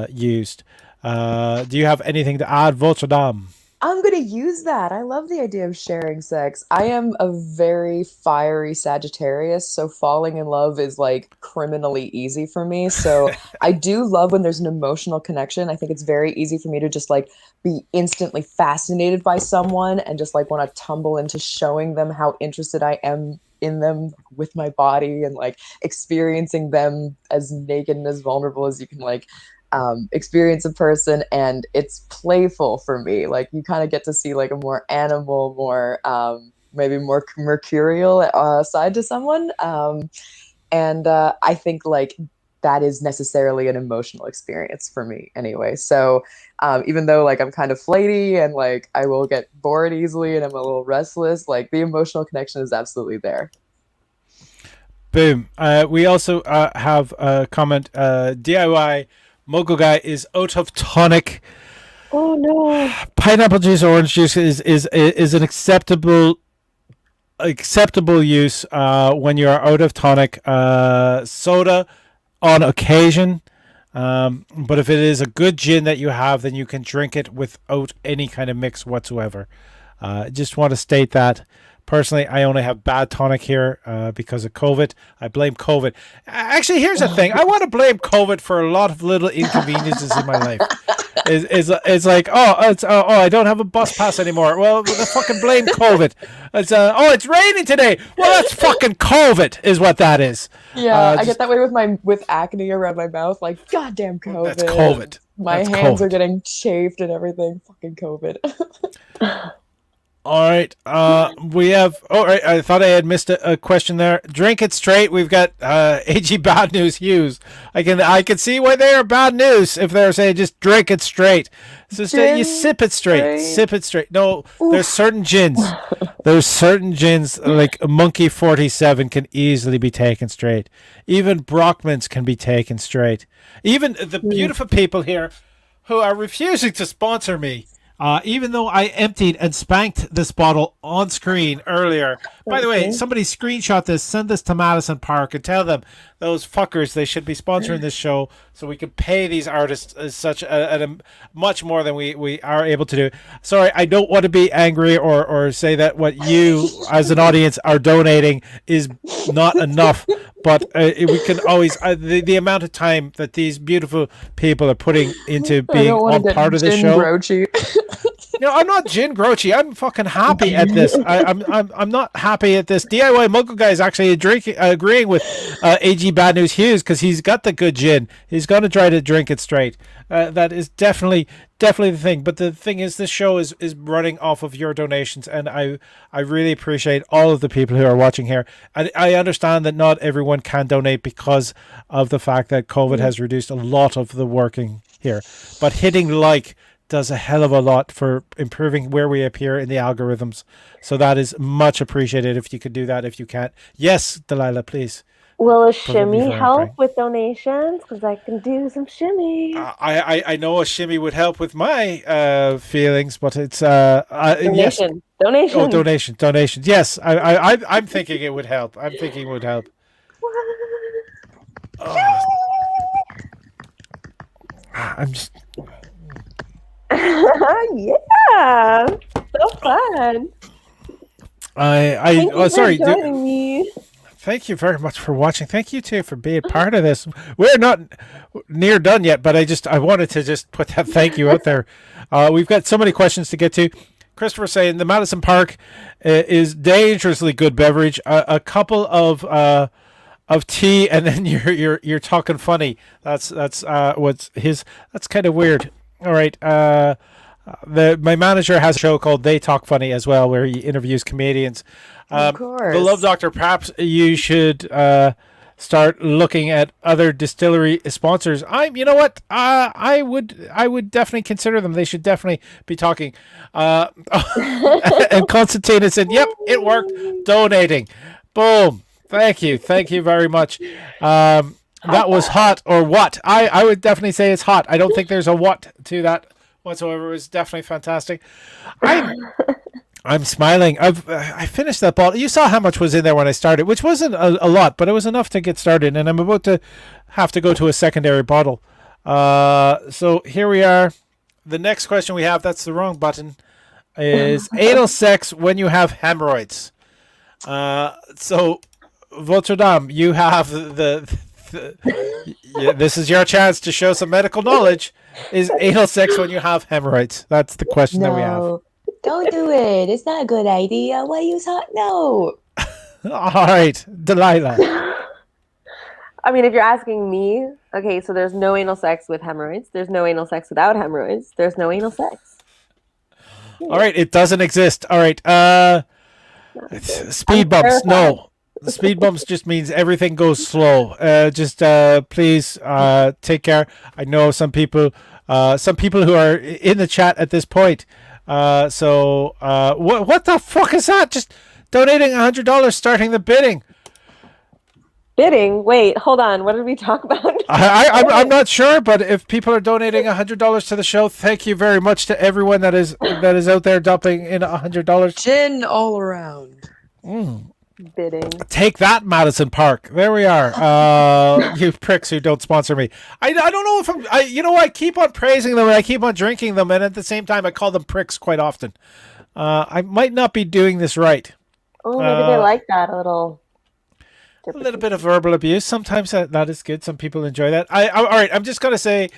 used. Do you have anything to add, Votre Dame? I'm going to use that. I love the idea of sharing sex. I am a very fiery Sagittarius, so falling in love is like criminally easy for me. So I do love when there's an emotional connection. I think it's very easy for me to just like be instantly fascinated by someone and just like want to tumble into showing them how interested I am in them with my body and like experiencing them as naked and as vulnerable as you can like experience a person, and it's playful for me. Like you kind of get to see like a more animal, more maybe more mercurial side to someone, and I think like that is necessarily an emotional experience for me anyway. So even though like I'm kind of flighty and like I will get bored easily and I'm a little restless, like the emotional connection is absolutely there. Boom. We also have a comment. DIY Mogul Guy is out of tonic. Oh no! Pineapple juice, orange juice is an acceptable use when you are out of tonic. Soda on occasion, but if it is a good gin that you have, then you can drink it without any kind of mix whatsoever. Just want to state that. Personally, I only have bad tonic here because of COVID. I blame COVID. Actually, here's the thing. I want to blame COVID for a lot of little inconveniences in my life. It's like, I don't have a bus pass anymore. Well, fucking blame COVID. It's raining today. Well, that's fucking COVID is what that is. Yeah, I get that way with acne around my mouth. Like, goddamn COVID. That's COVID. My hands are getting chafed and everything. Fucking COVID. All right. We have. All right. I thought I had missed a question there. Drink it straight. We've got AG Bad News Hughes. I can see why they are bad news if they're saying just drink it straight. So you sip it straight. Sip it straight. No, there's certain gins. There's certain gins like Monkey 47 can easily be taken straight. Even Brockman's can be taken straight. Even the beautiful people here who are refusing to sponsor me. Even though I emptied and spanked this bottle on screen earlier. By the way, somebody screenshot this, send this to Madison Park and tell them those fuckers they should be sponsoring this show so we can pay these artists such a much more than we are able to do. Sorry, I don't want to be angry or say that what you as an audience are donating is not enough. But we can always the amount of time that these beautiful people are putting into being on part of the show. Grouchy. No, I'm not gin grouchy. I'm fucking happy at this. I'm not happy at this. DIY Muggle Guy is actually agreeing with AG Bad News Hughes because he's got the good gin. He's going to try to drink it straight. That is definitely the thing. But the thing is, this show is running off of your donations, and I really appreciate all of the people who are watching here. And I understand that not everyone can donate because of the fact that COVID has reduced a lot of the working here. But hitting like does a hell of a lot for improving where we appear in the algorithms. So that is much appreciated if you could do that. If you can't, yes, Delilah, please. Will a shimmy help with donations? Because I can do some shimmy. I know a shimmy would help with my feelings, but it's donation. Yes. Donation. Oh, donations. Yes, I'm thinking it would help. I'm thinking it would help. Oh. I'm just. Yeah, so fun. Sorry. Joining me. Thank you very much for watching. Thank you too for being part of this. We're not near done yet, but I wanted to just put that thank you out there. We've got so many questions to get to. Christopher saying the Madison Park is dangerously good beverage. A couple of tea, and then you're talking funny. That's what's his. That's kind of weird. All right. My manager has a show called They Talk Funny as well, where he interviews comedians. Of The Love course. Doctor, perhaps you should start looking at other distillery sponsors. You know what? I would definitely consider them. They should definitely be talking. And Constantine said, "Yep, it worked. Donating, boom. Thank you very much." That was hot or what? I would definitely say it's hot. I don't think there's a what to that whatsoever. It was definitely fantastic. I'm smiling. I finished that bottle. You saw how much was in there when I started, which wasn't a lot, but it was enough to get started. And I'm about to have to go to a secondary bottle. So here we are. The next question we have, that's the wrong button, is anal sex when you have hemorrhoids. So, Votre Dame, you have yeah, this is your chance to show some medical knowledge. Is anal sex when you have hemorrhoids? That's the question that we have. No, don't do it. It's not a good idea. What are you talking? No. All right, Delilah. I mean, if you're asking me, okay, so there's no anal sex with hemorrhoids. There's no anal sex without hemorrhoids. There's no anal sex. All right, it doesn't exist. All right, speed bumps. No, speed bumps just means everything goes slow. Just please take care. I know some people who are in the chat at this point. So what the fuck is that? Just donating $100, starting the bidding. Bidding? Wait, hold on. What did we talk about? I'm not sure, but if people are donating $100 to the show, thank you very much to everyone that is out there dumping in $100. Gin all around. Bidding. Take that, Madison Park. There we are. You pricks who don't sponsor me. I don't know if I keep on praising them and I keep on drinking them, and at the same time I call them pricks quite often. I might not be doing this right. Oh, maybe they like that a little. A little bit of verbal abuse. Sometimes that is good. Some people enjoy that. All right. I'm just going to say,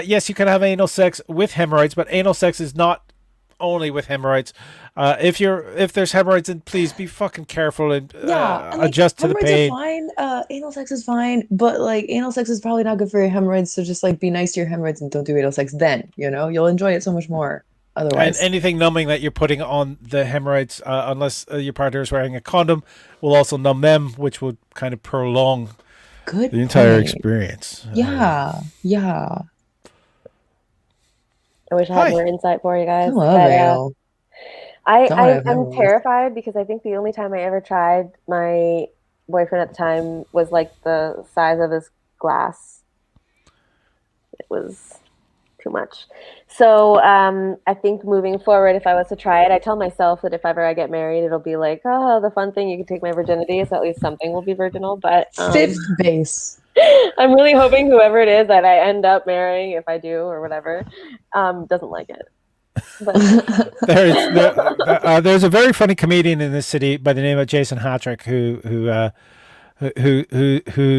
yes, you can have anal sex with hemorrhoids, but anal sex is not only with hemorrhoids. If there's hemorrhoids, then please be fucking careful and adjust to the pain. Hemorrhoids are fine. Anal sex is fine, but like anal sex is probably not good for your hemorrhoids. So just like be nice to your hemorrhoids and don't do anal sex. Then you'll enjoy it so much more. Otherwise, and anything numbing that you're putting on the hemorrhoids, unless your partner is wearing a condom, will also numb them, which would kind of prolong the entire experience. Yeah. I wish I had more insight for you guys. I love anal. I'm terrified because I think the only time I ever tried, my boyfriend at the time was like the size of his glass. It was too much. So I think moving forward, if I was to try it, I tell myself that if ever I get married, it'll be like, oh, the fun thing, you can take my virginity, so at least something will be virginal. But fifth base. I'm really hoping whoever it is that I end up marrying, if I do or whatever, doesn't like it. But there's a very funny comedian in this city by the name of Jason Hatrick who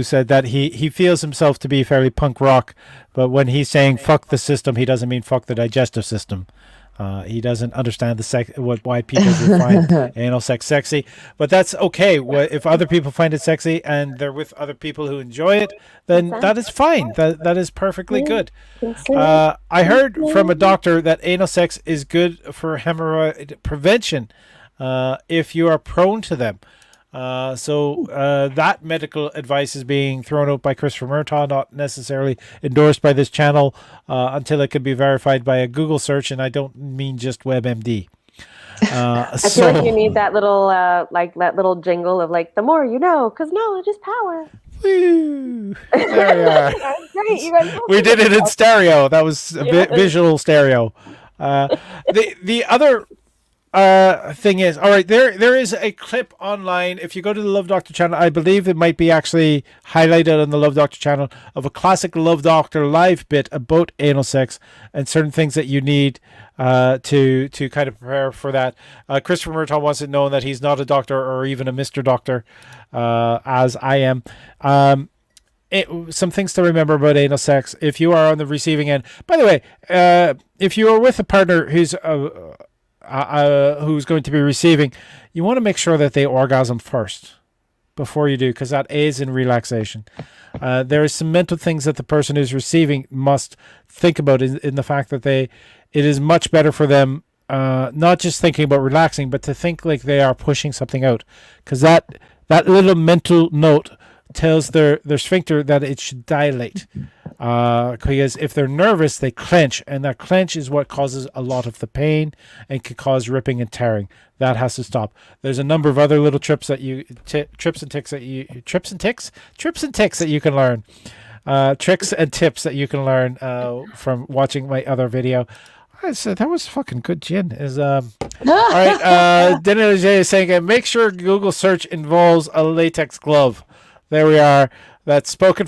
said that he feels himself to be fairly punk rock, but when he's saying fuck the system, he doesn't mean fuck the digestive system. He doesn't understand why people would find anal sex sexy, but that's okay. If other people find it sexy and they're with other people who enjoy it, then that is fine. That is perfectly good. I heard from a doctor that anal sex is good for hemorrhoid prevention if you are prone to them. So that medical advice is being thrown out by Christopher Murtaugh, not necessarily endorsed by this channel until it can be verified by a Google search, and I don't mean just WebMD. I feel like you need that little jingle of like, the more you know, because knowledge is power. Woo. There we are. Great, you guys we did it in stereo. That was visual stereo. The other thing is, all right, there is a clip online. If you go to the Love Doctor channel, I believe it might be actually highlighted on the Love Doctor channel, of a classic Love Doctor live bit about anal sex and certain things that you need to kind of prepare for that. Christopher Murtaugh wants it known that he's not a doctor or even a Mr. Doctor, as I am. Some things to remember about anal sex if you are on the receiving end. By the way, if you are with a partner who's going to be receiving, you want to make sure that they orgasm first. before you do, because that aids in relaxation. There are some mental things that the person who's receiving must think about in the fact that it is much better for them not just thinking about relaxing, but to think like they are pushing something out, because that little mental note tells their sphincter that it should dilate. Because if they're nervous, they clench, and that clench is what causes a lot of the pain and can cause ripping and tearing. That has to stop. There's a number of other little trips and ticks that you can learn. Tricks and tips that you can learn from watching my other video. I said that was fucking good gin. All right. Dinner J is saying, make sure Google search involves a latex glove. There we are. That's spoken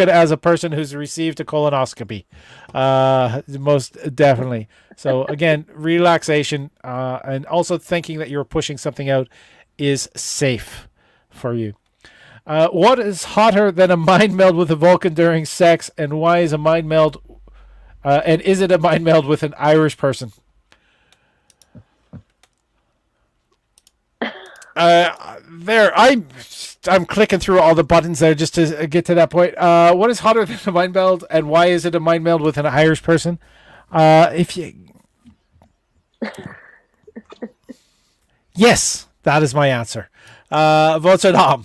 as a person who's received a colonoscopy. Most definitely. So again, relaxation and also thinking that you're pushing something out is safe for you. What is hotter than a mind meld with a Vulcan during sex, and why is a mind meld? And is it a mind meld with an Irish person? I'm clicking through all the buttons there just to get to that point. What is hotter than a mind meld, and why is it a mind meld with an Irish person? Yes, that is my answer. Votre Dame.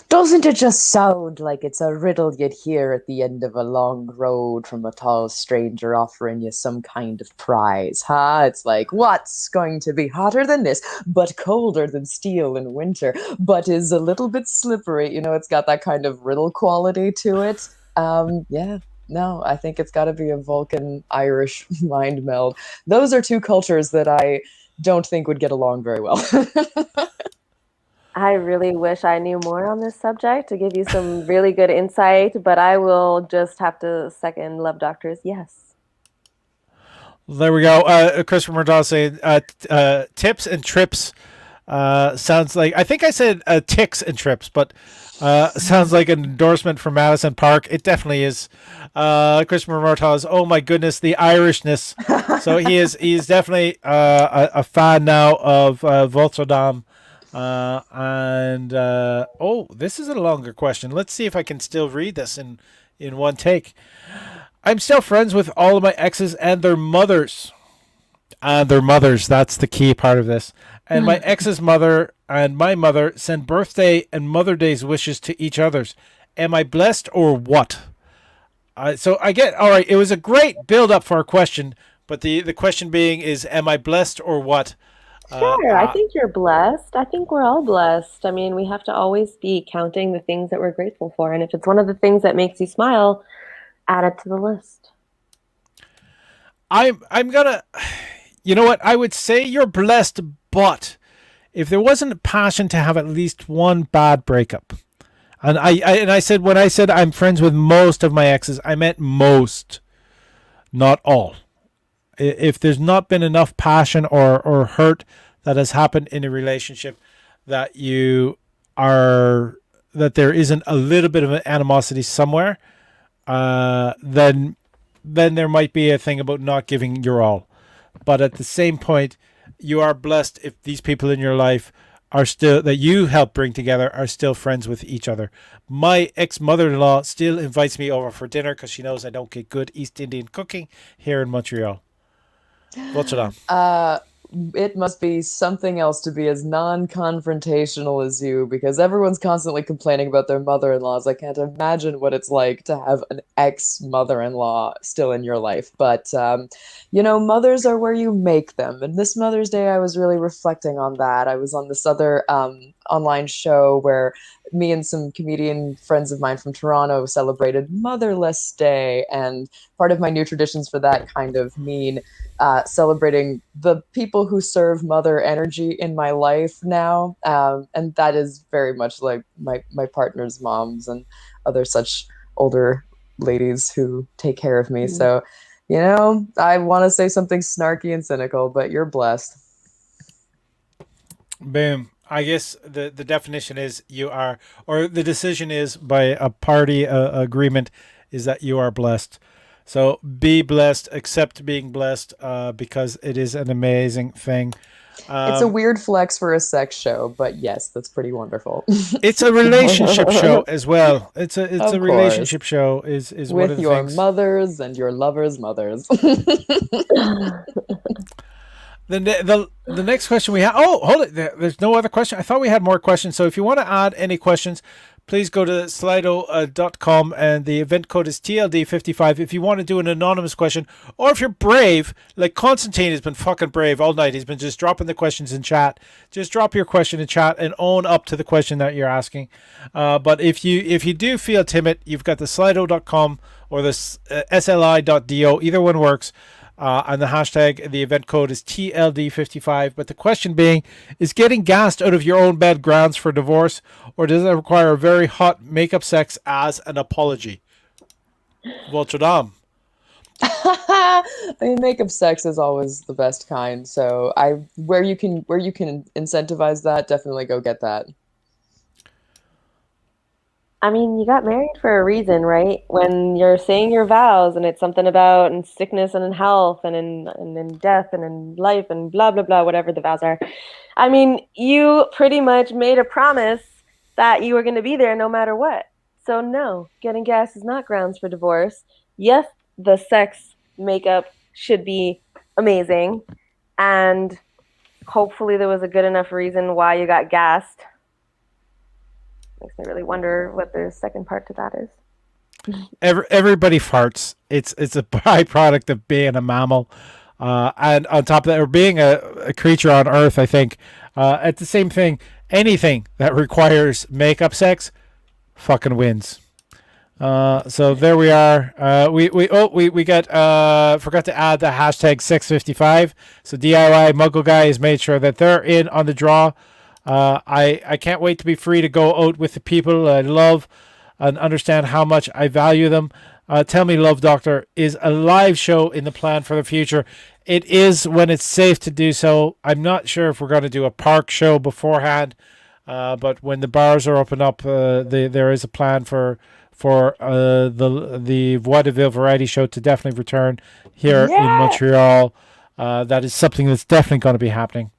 Doesn't it just sound like it's a riddle you'd hear at the end of a long road from a tall stranger offering you some kind of prize, huh? It's like, what's going to be hotter than this, but colder than steel in winter, but is a little bit slippery? You know, it's got that kind of riddle quality to it. Yeah. No, I think it's got to be a Vulcan-Irish mind meld. Those are two cultures that I don't think would get along very well. I really wish I knew more on this subject to give you some really good insight, but I will just have to second Love Doctor's yes. There we go. Christopher Murdaugh saying tips and trips. Sounds like, I think I said ticks and trips, but sounds like an endorsement from Madison Park. It definitely is. Christopher Murtaugh, oh my goodness, the Irishness. So he's definitely a fan now of Votre Dame. This is a longer question. Let's see if I can still read this in one take. I'm still friends with all of my exes and their mothers. That's the key part of this. And my ex's mother and my mother send birthday and Mother Day's wishes to each other's. Am I blessed or what? So I get, all right, it was a great build up for a question, but the question being is, am I blessed or what? Sure, I think you're blessed. I think we're all blessed. I mean, we have to always be counting the things that we're grateful for. And if it's one of the things that makes you smile, add it to the list. I'm gonna, you know what? I would say you're blessed, but if there wasn't a passion to have at least one bad breakup, and I said, when I said I'm friends with most of my exes, I meant most, not all. If there's not been enough passion or hurt that has happened in a relationship, that there isn't a little bit of an animosity somewhere, then there might be a thing about not giving your all. But at the same point, you are blessed if these people in your life are still, that you help bring together, are still friends with each other. My ex-mother-in-law still invites me over for dinner because she knows I don't get good East Indian cooking here in Montreal. What's it on? It must be something else to be as non-confrontational as you, because everyone's constantly complaining about their mother-in-laws. I can't imagine what it's like to have an ex-mother-in-law still in your life. But, mothers are where you make them. And this Mother's Day, I was really reflecting on that. I was on this other online show where me and some comedian friends of mine from Toronto celebrated Motherless Day. And part of my new traditions for that kind of mean celebrating the people who serve mother energy in my life now. And that is very much like my partner's moms and other such older ladies who take care of me. Mm-hmm. So, I want to say something snarky and cynical, but you're blessed. Boom. I guess the definition is you are, or the decision is by a party agreement is that you are blessed. So be blessed, accept being blessed, because it is an amazing thing. It's a weird flex for a sex show, but yes, that's pretty wonderful. It's a relationship show as well. It's a Of course. relationship show is one of With the your things. mothers and your lovers' mothers. The next question we have. Oh, hold it. There's no other question. I thought we had more questions. So if you want to add any questions, please go to slido.com and the event code is TLD55 if you want to do an anonymous question, or if you're brave, like Constantine has been fucking brave all night. He's been just dropping the questions in chat. Just drop your question in chat and own up to the question that you're asking. But if you do feel timid, you've got the slido.com or the sli.do. Either one works. And the hashtag, the event code is TLD55. But the question being, is getting gassed out of your own bed grounds for divorce, or does it require a very hot makeup sex as an apology? Votre Dame. I mean, makeup sex is always the best kind. So where you can incentivize that, definitely go get that. I mean, you got married for a reason, right? When you're saying your vows and it's something about in sickness and in health and in death and in life and blah, blah, blah, whatever the vows are. I mean, you pretty much made a promise that you were going to be there no matter what. So no, getting gas is not grounds for divorce. Yes, the sex makeup should be amazing. And hopefully there was a good enough reason why you got gassed. Makes me really wonder what the second part to that is. Everybody farts. It's a byproduct of being a mammal, and on top of that, or being a creature on Earth. I think at the same thing, anything that requires makeup sex, fucking wins. So there we are. We got forgot to add the hashtag 655. So DIY Muggle Guy has made sure that they're in on the draw. I can't wait to be free to go out with the people I love and understand how much I value them. Tell Me Love Doctor is a live show in the plan for the future. It is when it's safe to do so. I'm not sure if we're going to do a park show beforehand, but when the bars are open up, there is a plan for the Vaudeville Variety Show to definitely return here in Montreal. That is something that's definitely going to be happening.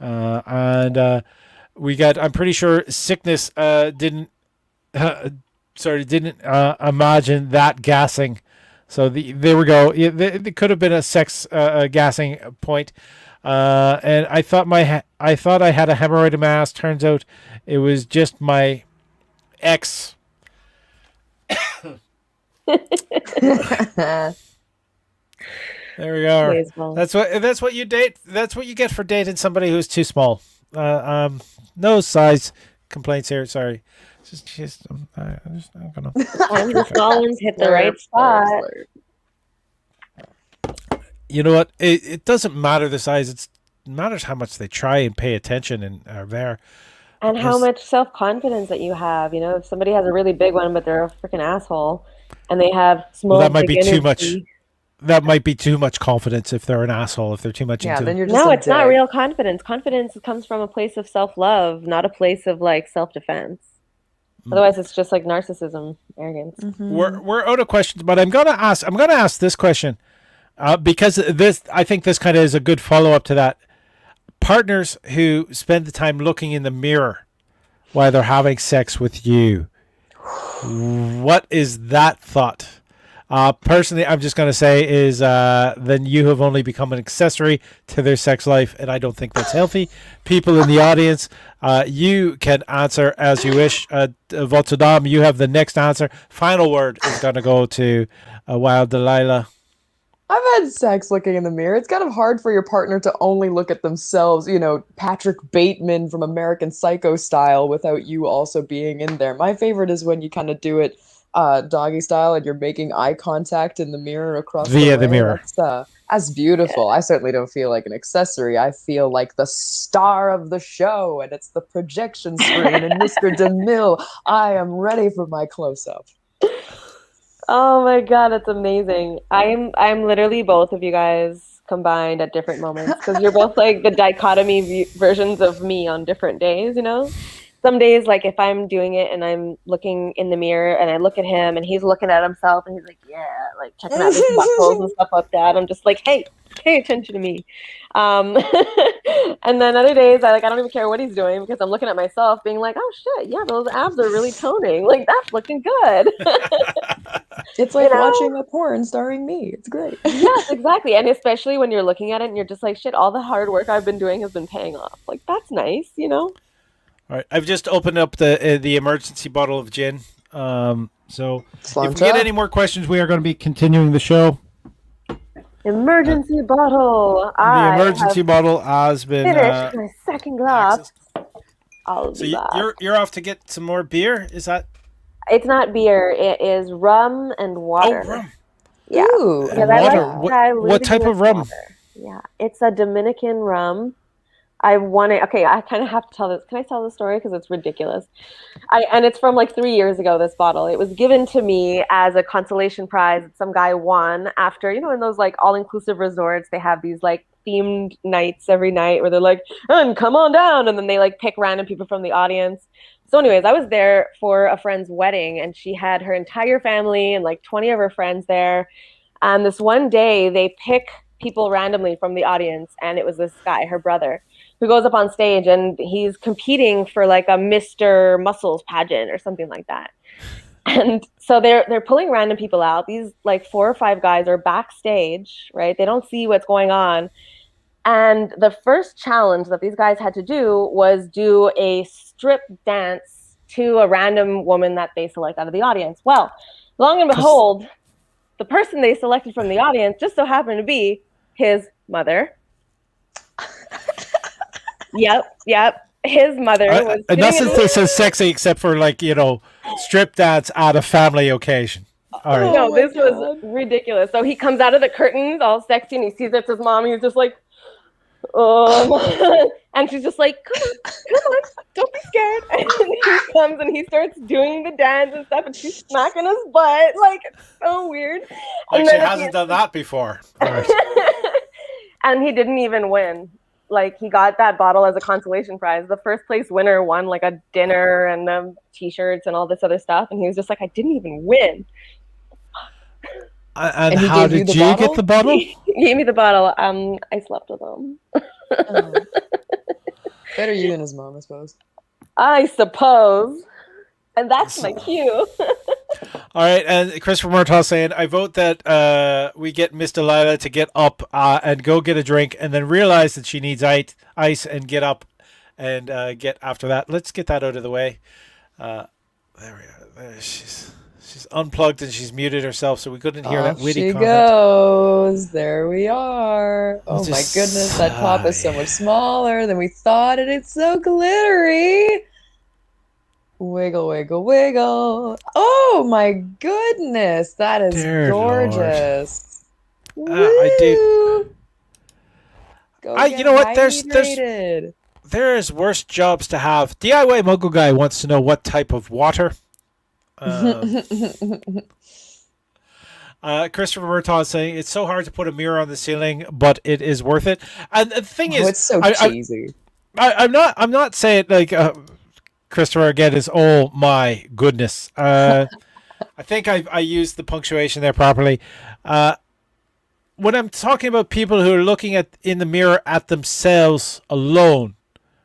We got, I'm pretty sure Sickness didn't imagine that gassing. So there we go. It could have been a sex gassing point. And I thought I had a hemorrhoid in my ass. Turns out it was just my ex. There we are. That's what you date. That's what you get for dating somebody who's too small. No size complaints here. Sorry. I'm not gonna. Sometimes the small ones hit the right spot. You know what? It doesn't matter the size. It matters how much they try and pay attention and are there. And how much self-confidence that you have. You know, if somebody has a really big one, but they're a freaking asshole, and they have small. Well, that might be too much. That might be too much confidence if they're an asshole. If they're too much into. Then you're just no, it's not real confidence. Confidence comes from a place of self-love, not a place of like self-defense. Otherwise, it's just like narcissism, arrogance. Mm-hmm. We're out of questions, but I'm gonna ask this question because I think this kind of is a good follow-up to that. Partners who spend the time looking in the mirror while they're having sex with you. What is that thought? Personally, I'm just going to say is then you have only become an accessory to their sex life, and I don't think that's healthy. People in the audience, you can answer as you wish. Votre Dame, you have the next answer. Final word is going to go to Wild Delilah. I've had sex looking in the mirror. It's kind of hard for your partner to only look at themselves, you know, Patrick Bateman from American Psycho style without you also being in there. My favorite is when you kind of do it doggy style and you're making eye contact in the mirror across the mirror. That's beautiful. I certainly don't feel like an accessory. I feel like the star of the show, and it's the projection screen and Mr. DeMille. I am ready for my close-up. Oh my god, that's amazing. I'm literally both of you guys combined at different moments because you're both like the dichotomy versions of me on different days, you know? Some days, like if I'm doing it and I'm looking in the mirror and I look at him and he's looking at himself and he's like, yeah, like checking out his buckles and stuff like that. I'm just like, hey, pay attention to me. Um, and then other days, I don't even care what he's doing because I'm looking at myself, being like, oh shit, yeah, those abs are really toning. Like that's looking good. It's like watching a porn starring me. It's great. Yes, exactly. And especially when you're looking at it and you're just like, shit, all the hard work I've been doing has been paying off. Like that's nice, you know? All right, I've just opened up the emergency bottle of gin. So if we get any more questions, we are going to be continuing the show. Emergency bottle. The emergency bottle has been finished my second glass. So you're off to get some more beer? Is that? It's not beer. It is rum and water. Oh, rum. Yeah. Ooh, and water. What type of rum? Water. Yeah, it's a Dominican rum. I kind of have to tell this. Can I tell the story? Because it's ridiculous. And it's from like 3 years ago, this bottle. It was given to me as a consolation prize that some guy won after, in those like all-inclusive resorts, they have these like themed nights every night where they're like, and come on down. And then they like pick random people from the audience. So anyways, I was there for a friend's wedding and she had her entire family and like 20 of her friends there. And this one day they pick people randomly from the audience. And it was this guy, her brother, who goes up on stage and he's competing for like a Mr. Muscles pageant or something like that. And so they're pulling random people out. These like 4 or 5 guys are backstage, right? They don't see what's going on. And the first challenge that these guys had to do was do a strip dance to a random woman that they select out of the audience. Well, long and behold, the person they selected from the audience just so happened to be his mother. Yep. His mother was. Nothing says sexy except for like strip dance at a family occasion. All right. No, this was ridiculous. So he comes out of the curtains all sexy, and he sees it's his mom. He's just like, oh, and she's just like, come on, don't be scared. And he comes and he starts doing the dance and stuff, and she's smacking his butt. Like it's so weird. Like she hasn't done that before. Right. And he didn't even win. Like he got that bottle as a consolation prize. The first place winner won like a dinner and T-shirts and all this other stuff. And he was just like, I didn't even win. And how did you get the bottle? He gave me the bottle. I slept with him. Oh. Better you than his mom, I suppose. I suppose. And that's my cue. All right, and Christopher Murtaugh saying, I vote that we get Miss Delilah to get up and go get a drink and then realize that she needs ice and get up and get after that. Let's get that out of the way. There we are. There she's unplugged and she's muted herself, so we couldn't hear that witty comment. She goes. There we are. Oh my goodness, that top is so much smaller than we thought, and it's so glittery. Wiggle, wiggle, wiggle. Oh my goodness, that is gorgeous. I did. You know what? There's worse jobs to have. DIY Muggle Guy wants to know what type of water. Christopher Murtaugh is saying it's so hard to put a mirror on the ceiling, but it is worth it. And the thing is, it's so cheesy. I'm not saying like. Christopher again is oh my goodness. I think I used the punctuation there properly. When I'm talking about people who are looking in the mirror at themselves alone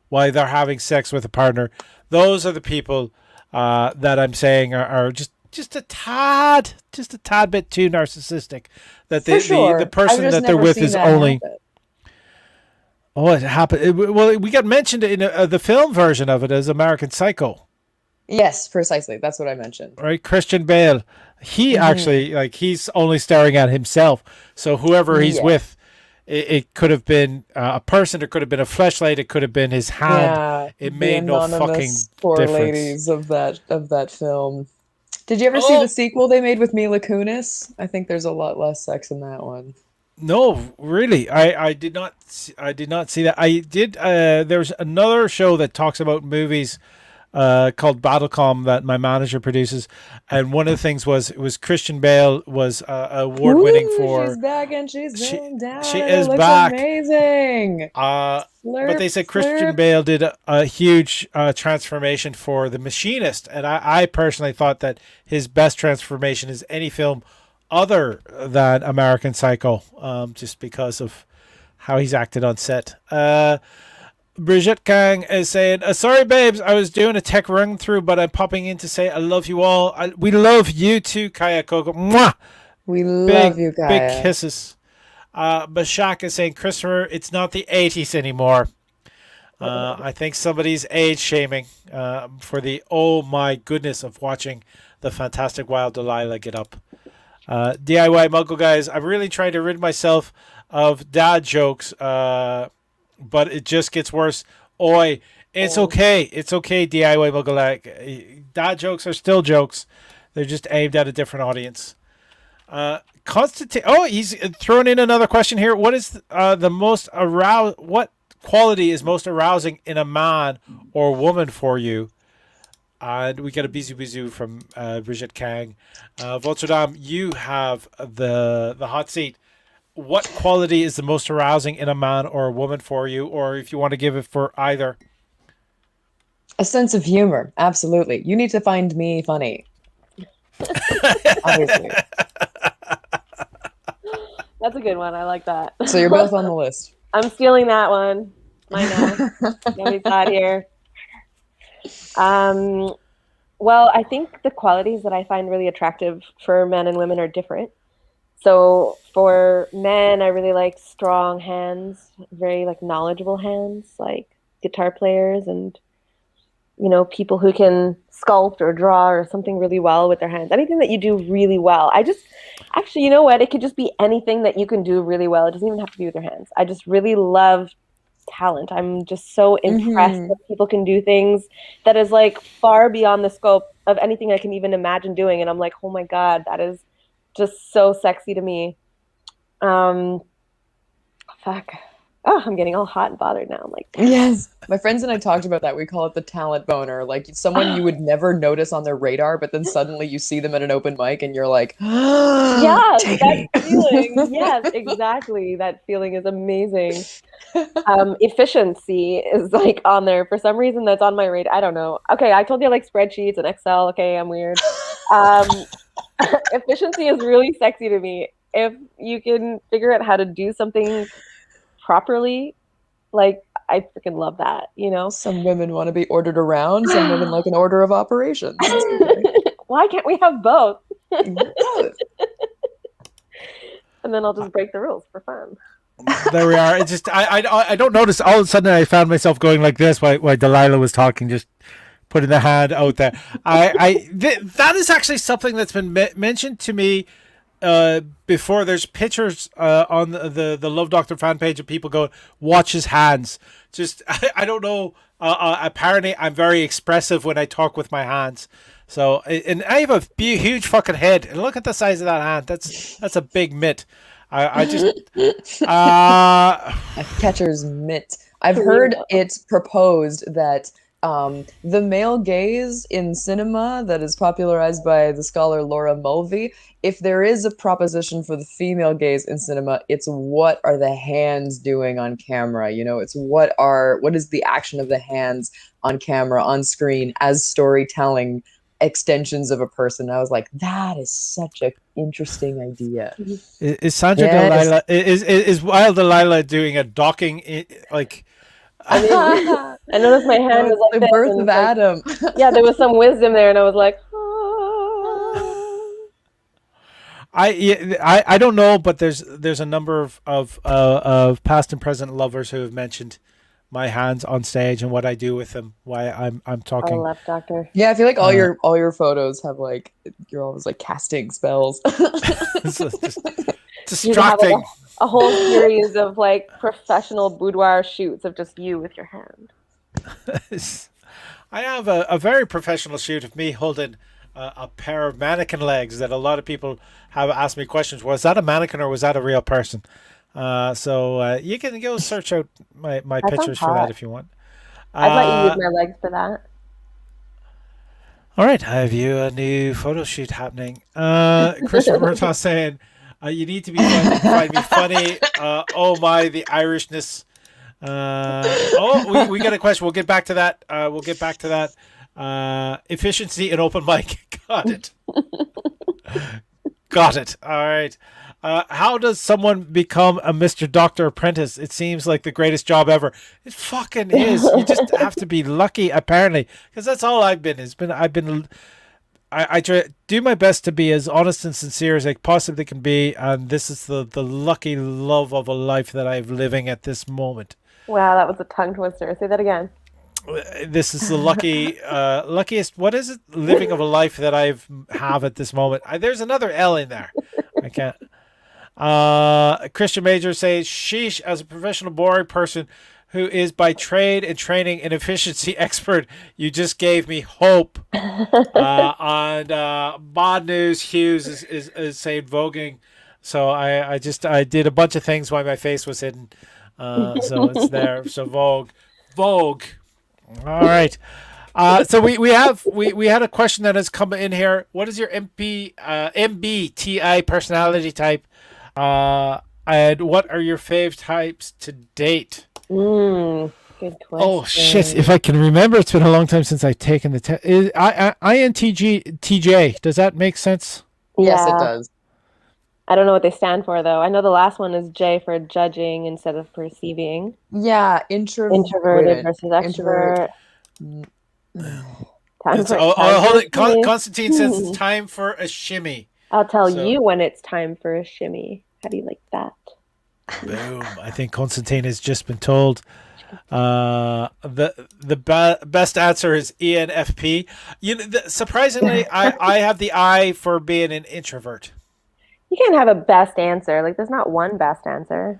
while they're having sex with a partner, those are the people that I'm saying are just a tad bit too narcissistic. That the person that they're with is only. Happen. Oh, it happened. We got mentioned in the film version of it as American Psycho. Yes, precisely. That's what I mentioned. Right, Christian Bale. He actually, he's only staring at himself. So whoever he's with, it could have been a person. It could have been a fleshlight. It could have been his hand. Yeah, it made no fucking poor difference. Ladies of that film. Did you ever see the sequel they made with Mila Kunis? I think there's a lot less sex in that one. No, really, I did not see that. I did. There's another show that talks about movies called Battlecom that my manager produces, and one of the things it was Christian Bale was award winning for. She's back and she's going down. She is back. Amazing. But they said Christian Bale did a huge transformation for The Machinist, and I personally thought that his best transformation is any film other than American Psycho, just because of how he's acted on set. Brigitte Kang is saying, sorry, babes, I was doing a tech run through, but I'm popping in to say I love you all. We love you too, Kaya Coco. Mwah! We love you, Big Kaya. kisses. Bashak is saying, Christopher, it's not the 80s anymore. I think somebody's age shaming for the oh my goodness of watching the fantastic Wild Delilah get up. DIY Muggle guys, I'm really trying to rid myself of dad jokes, but it just gets worse. Oi, it's okay. It's okay, DIY Muggle. Dad jokes are still jokes. They're just aimed at a different audience. Constantine. Oh, he's throwing in another question here. What is the most What quality is most arousing in a man or woman for you? And we get a bisou bisou from Brigitte Kang. Votre Dame, you have the hot seat. What quality is the most arousing in a man or a woman for you? Or if you want to give it for either. A sense of humor. Absolutely. You need to find me funny. Obviously. That's a good one. I like that. So you're both on the list. I'm stealing that one. Mine now. Nobody's got here. Well, I think the qualities that I find really attractive for men and women are different. So for men, I really like strong hands, very like knowledgeable hands, like guitar players and, you know, people who can sculpt or draw or something really well with their hands. Anything that you do really well. Actually, you know what? It could just be anything that you can do really well. It doesn't even have to be with your hands. I just really love talent. I'm just so impressed that people can do things that is like far beyond the scope of anything I can even imagine doing. And I'm like, oh my God, that is just so sexy to me. Fuck. Oh, I'm getting all hot and bothered now. I'm like, yes. My friends and I talked about that. We call it the talent boner. Like someone you would never notice on their radar, but then suddenly you see them at an open mic and you're like, yeah, that feeling. Yes, exactly. That feeling is amazing. Efficiency is like on there. For some reason that's on my radar. I don't know. Okay, I told you I like spreadsheets and Excel. Okay, I'm weird. Efficiency is really sexy to me. If you can figure out how to do something properly, like I freaking love that, you know. Some women want to be ordered around, some women like an order of operations. Why can't we have both? And then I'll just break the rules for fun. There we are. It's just I don't notice. All of a sudden, I found myself going like this while Delilah was talking, just putting the hand out there. That is actually something that's been mentioned to me before. There's pictures on the Love Doctor fan page of people going, watch his hands. Just I don't know. Apparently, I'm very expressive when I talk with my hands. So, and I have a huge fucking head. And look at the size of that hand. That's a big mitt. I just a catcher's mitt. I've heard it's proposed that the male gaze in cinema that is popularized by the scholar Laura Mulvey, if there is a proposition for the female gaze in cinema, it's what are the hands doing on camera? You know, it's what is the action of the hands on camera, on screen, as storytelling extensions of a person. I was like, that is such an interesting idea. Is Sandra Delilah is Wild Delilah doing a docking like? I mean, I noticed my hand was like the birth of Adam. Yeah, there was some wisdom there, and I was like, I don't know, but there's a number of past and present lovers who have mentioned my hands on stage and what I do with them. Why I'm talking. I love Doctor. Yeah, I feel like all your photos have like you're always like casting spells. Just distracting. A whole series of like professional boudoir shoots of just you with your hand. I have a very professional shoot of me holding a pair of mannequin legs that a lot of people have asked me questions. Was that a mannequin or was that a real person? So you can go search out my pictures for that if you want. I'd let you use my legs for that. All right, I have you a new photo shoot happening. Christian Murtaugh saying, you need to be funny, find me funny. Oh my, the Irishness. We got a question. We'll get back to that. Efficiency and open mic. Got it. Got it. All right. How does someone become a Mr. Doctor Apprentice? It seems like the greatest job ever. It fucking is. You just have to be lucky, apparently, because that's all I've been. I try do my best to be as honest and sincere as I possibly can be, and this is the lucky love of a life that I'm living at this moment. Wow, that was a tongue twister. Say that again. This is the luckiest. What is it? Living of a life that have at this moment. There's another L in there. I can't. Christian Major says, "Sheesh, as a professional boring person who is by trade and training an efficiency expert, you just gave me hope." And Bod News Hughes is saying voguing. So I did a bunch of things while my face was hidden. So it's there. So Vogue. All right. So we had a question that has come in here. What is your MBTI personality type? And what are your fave types to date? Good question. Oh shit! If I can remember, it's been a long time since I've taken the test. INTJ. Does that make sense? Yes, Yeah. it does. I don't know what they stand for though. I know the last one is J for judging instead of perceiving. Yeah, Introverted versus extrovert. Hold it. Constantine says it's time for a shimmy. I'll tell you when it's time for a shimmy. How do you like that? Boom! I think Constantine has just been told. The best answer is ENFP. Surprisingly, I have the I for being an introvert. You can't have a best answer. Like, there's not one best answer.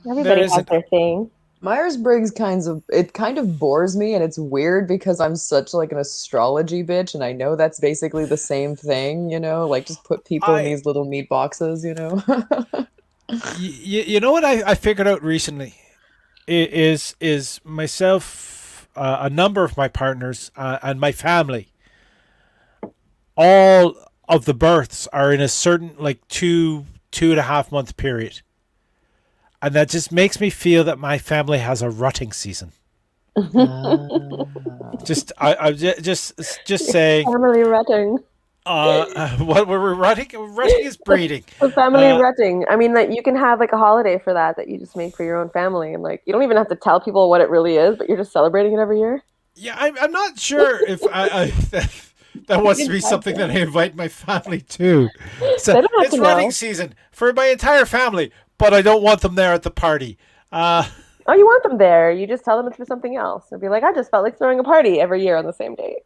Everybody has their thing. Myers-Briggs kind of bores me, and it's weird because I'm such like an astrology bitch, and I know that's basically the same thing, like just put people in these little meat boxes, You know what I figured out recently is myself, a number of my partners, and my family. All of the births are in a certain like 2.5 month period. And that just makes me feel that my family has a rutting season. Just saying. Family rutting. What we're rutting? Rutting is breeding. Family rutting. I mean, like you can have like a holiday for that you just make for your own family, and like you don't even have to tell people what it really is, but you're just celebrating it every year. Yeah, I'm not sure if that wants to be something that I invite my family to. So it's rutting season for my entire family. But I don't want them there at the party. Oh, you want them there. You just tell them it's for something else. And be like, I just felt like throwing a party every year on the same date.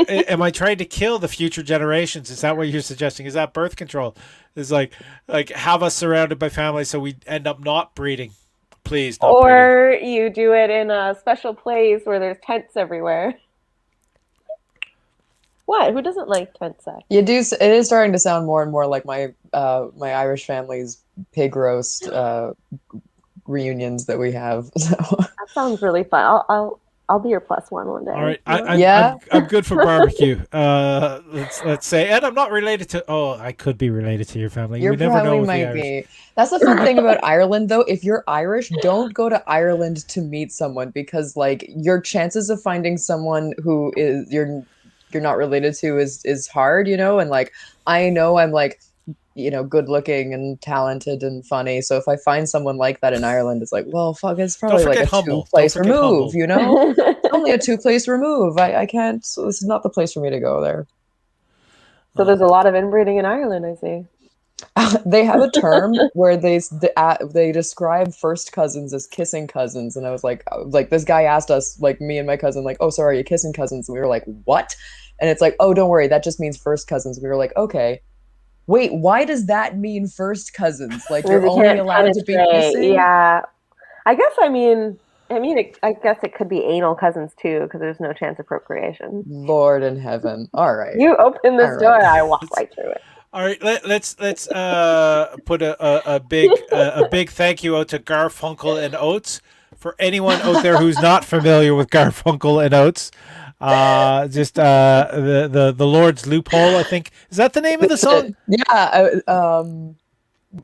Am I trying to kill the future generations? Is that what you're suggesting? Is that birth control? Is like have us surrounded by family so we end up not breeding? Please, not breeding. You do it in a special place where there's tents everywhere. What? Who doesn't like tent sex? You do. It is starting to sound more and more like my Irish family's pig roast reunions that we have. So. That sounds really fun. I'll be your plus one day. All right, I'm good for barbecue. Let's say, and I'm not related to. Oh, I could be related to your family. You never know with the Irish. That's the fun thing about Ireland, though. If you're Irish, don't go to Ireland to meet someone because, like, your chances of finding someone who is you're not related to is hard, and like I know I'm like good looking and talented and funny, so if I find someone like that in Ireland, it's like, well, fuck, it's probably like a 2-place remove. It's only a 2-place remove. I can't, so this is not the place for me to go there. So there's a lot of inbreeding in Ireland, I see. They have a term where they describe first cousins as kissing cousins, and I was like this guy asked us, like me and my cousin, like, oh, sorry, are you kissing cousins? And we were like, what? And it's like, oh, don't worry, that just means first cousins. We were like, okay, wait, why does that mean first cousins? Like you're only allowed to be kissing? Yeah, I guess I guess it could be anal cousins too, because there's no chance of procreation. Lord in heaven! All right, you open this door, I walk right through it. All right, let's put a big thank you out to Garfunkel and Oates. For anyone out there who's not familiar with Garfunkel and Oates, the Lord's Loophole, I think, is that the name of the song? Yeah,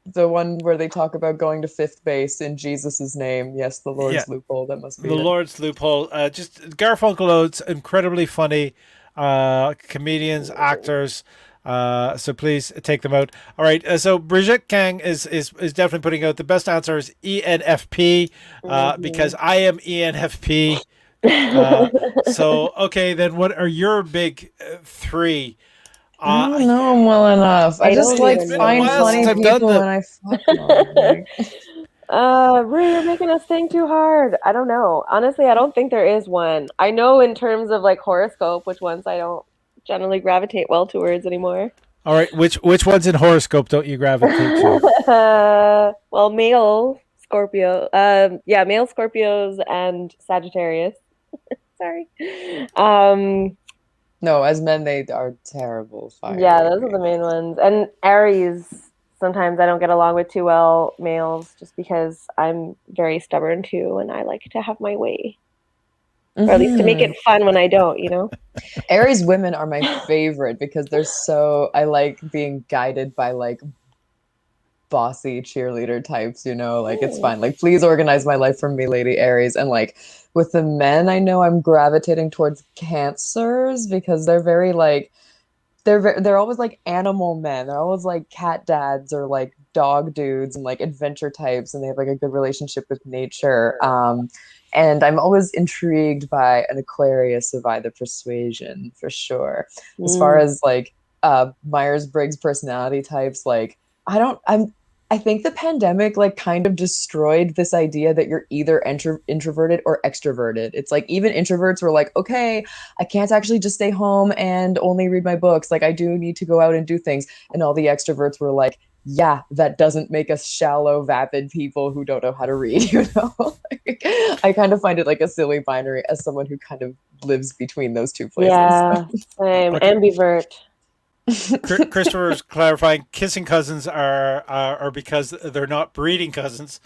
the one where they talk about going to fifth base in Jesus's name. Yes, the Lord's Loophole. That must be the Lord's Loophole. Just Garfunkel Oates, incredibly funny comedians, actors. So please take them out. All right. So Brigitte Kang is definitely putting out the best answer is ENFP because I am ENFP. So okay, then what are your big three? I don't know them well enough. I I just don't like even find know. funny I've done people and I fuck them. Like, Rue, you're making us think too hard. I don't know. Honestly, I don't think there is one. I know in terms of like horoscope, which ones I don't generally gravitate well towards anymore. All right, which ones in horoscope don't you gravitate to? Well, male Scorpio. Yeah, male Scorpios and Sagittarius. Sorry. no, as men they are terrible. Yeah, Fiery. those are the main ones. And Aries, sometimes I don't get along with too well males just because I'm very stubborn too and I like to have my way. Or at least to make it fun when I don't, you know? Aries women are my favorite because they're so I like being guided by like bossy cheerleader types, like it's fine. Like please organize my life for me, Lady Aries. And like with the men, I know I'm gravitating towards Cancers because they're very like they're always like animal men. They're always like cat dads or like dog dudes and like adventure types, and they have like a good relationship with nature. And I'm always intrigued by an Aquarius of either persuasion for sure. As far as like Myers-Briggs personality types, like I think the pandemic like kind of destroyed this idea that you're either introverted or extroverted. It's like even introverts were like, okay, I can't actually just stay home and only read my books. Like I do need to go out and do things. And all the extroverts were like, yeah, that doesn't make us shallow, vapid people who don't know how to read, Like, I kind of find it like a silly binary as someone who kind of lives between those two places. Yeah, same. Okay. Ambivert. Christopher's clarifying kissing cousins are because they're not breeding cousins,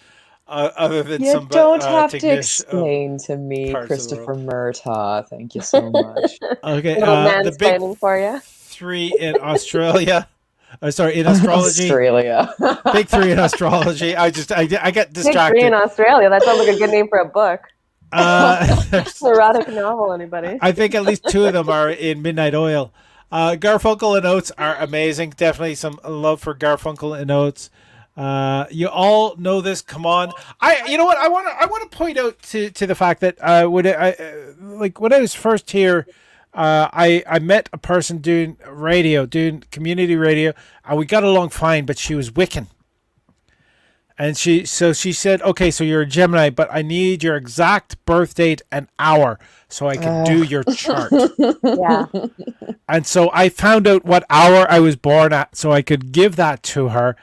other than You some don't have to Tignish, explain to me, parts of the Christopher world. Murtaugh. Thank you so much. Okay, Little the big mansplaining for you. three in Australia. Sorry, in astrology. Australia. Big three in astrology. I get Big Three distracted. in Australia. That sounds like a good name for a book. There's- Erotic novel, anybody? I think at least two of them are in Midnight Oil. Garfunkel and Oates are amazing. Definitely some love for Garfunkel and Oates. You all know this. Come on, you know what? I want to point out to the fact that when I was first here, I met a person doing community radio, and we got along fine. But she was Wiccan, and she said, "Okay, so you're a Gemini, but I need your exact birth date and hour so I can do your chart." Yeah. And so I found out what hour I was born at so I could give that to her.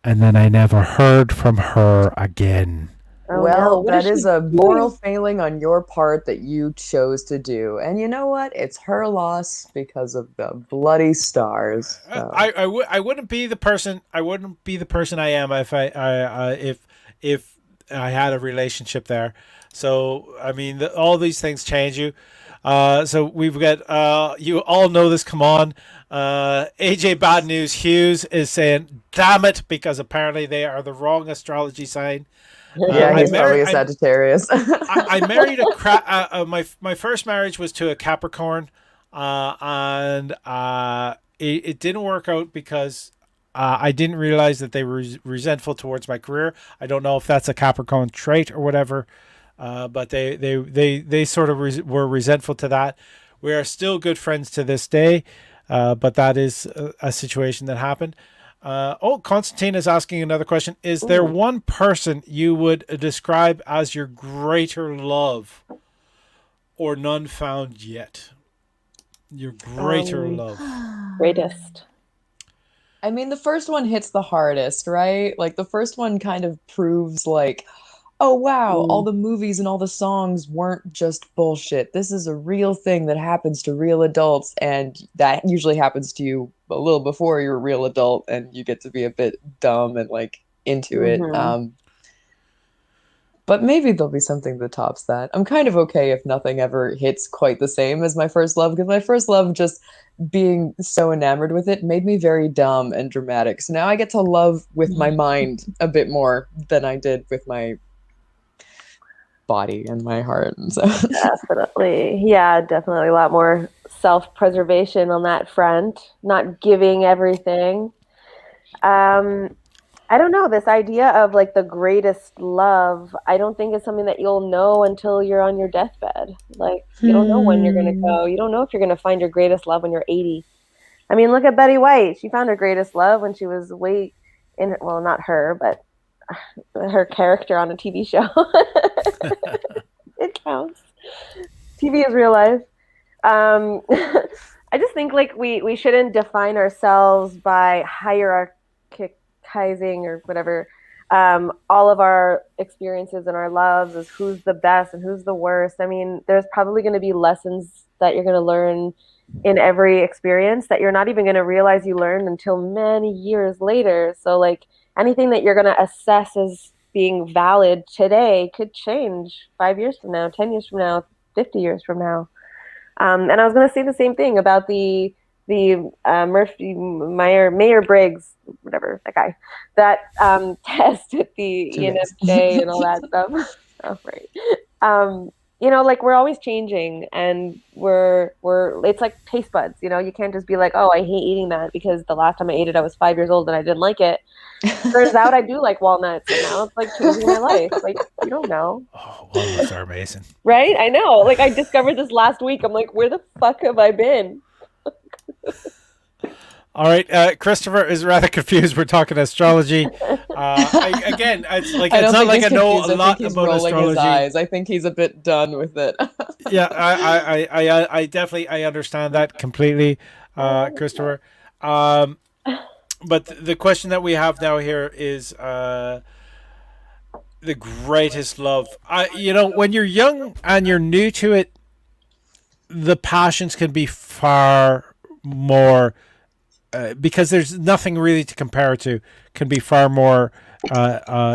And then I never heard from her again. Oh, well, no. that is a moral failing on your part that you chose to do. And you know what? It's her loss because of the bloody stars. So. I wouldn't be the person I am if I had a relationship there. So I mean, all these things change you. So we've got you all know this. Come on, AJ Bad News Hughes is saying, "Damn it," because apparently they are the wrong astrology sign. Yeah, he's probably a Sagittarius. I married my first marriage was to a Capricorn, and it didn't work out because I didn't realize that they were resentful towards my career. I don't know if that's a Capricorn trait or whatever. But they sort of were resentful to that. We are still good friends to this day, but that is a situation that happened. Constantine is asking another question. Is there one person you would describe as your greater love or none found yet? Your greater love. Greatest. I mean, the first one hits the hardest, right? Like the first one kind of proves like, oh wow, all the movies and all the songs weren't just bullshit. This is a real thing that happens to real adults, and that usually happens to you a little before you're a real adult and you get to be a bit dumb and like into it. But maybe there'll be something that tops that. I'm kind of okay if nothing ever hits quite the same as my first love, because my first love, just being so enamored with it, made me very dumb and dramatic. So now I get to love with my mind a bit more than I did with my body and my heart. And so Definitely. Yeah, definitely a lot more self-preservation on that front, not giving everything. I don't know, this idea of like the greatest love, I don't think it's something that you'll know until you're on your deathbed. Like, you don't know when you're going to go. You don't know if you're going to find your greatest love when you're 80. I mean, look at Betty White. She found her greatest love when she was way in, well, not her, but her character on a TV show. It counts. TV is real life. I just think like we shouldn't define ourselves by hierarchizing or whatever all of our experiences and our loves as who's the best and who's the worst. I mean, there's probably going to be lessons that you're going to learn in every experience that you're not even going to realize you learned until many years later. So like anything that you're going to assess as being valid today could change 5 years from now, 10 years from now, 50 years from now. And I was going to say the same thing about the Murphy Mayer Briggs, whatever that guy, that test at the ENFJ and all that stuff. Oh, right. Like we're always changing, and we're it's like taste buds. You can't just be like, oh, I hate eating that because the last time I ate it, I was 5 years old and I didn't like it. Turns out I do like walnuts, and now it's like changing my life. Like, you don't know. Oh, walnuts are amazing. Right? I know. Like, I discovered this last week. I'm like, where the fuck have I been? All right, Christopher is rather confused. We're talking astrology. Again, it's not like I know a lot about astrology. His eyes. I think he's a bit done with it. Yeah, I definitely understand that completely, Christopher. But the question that we have now here is the greatest love. When you're young and you're new to it, the passions can be far more, because there's nothing really to compare it to, can be far more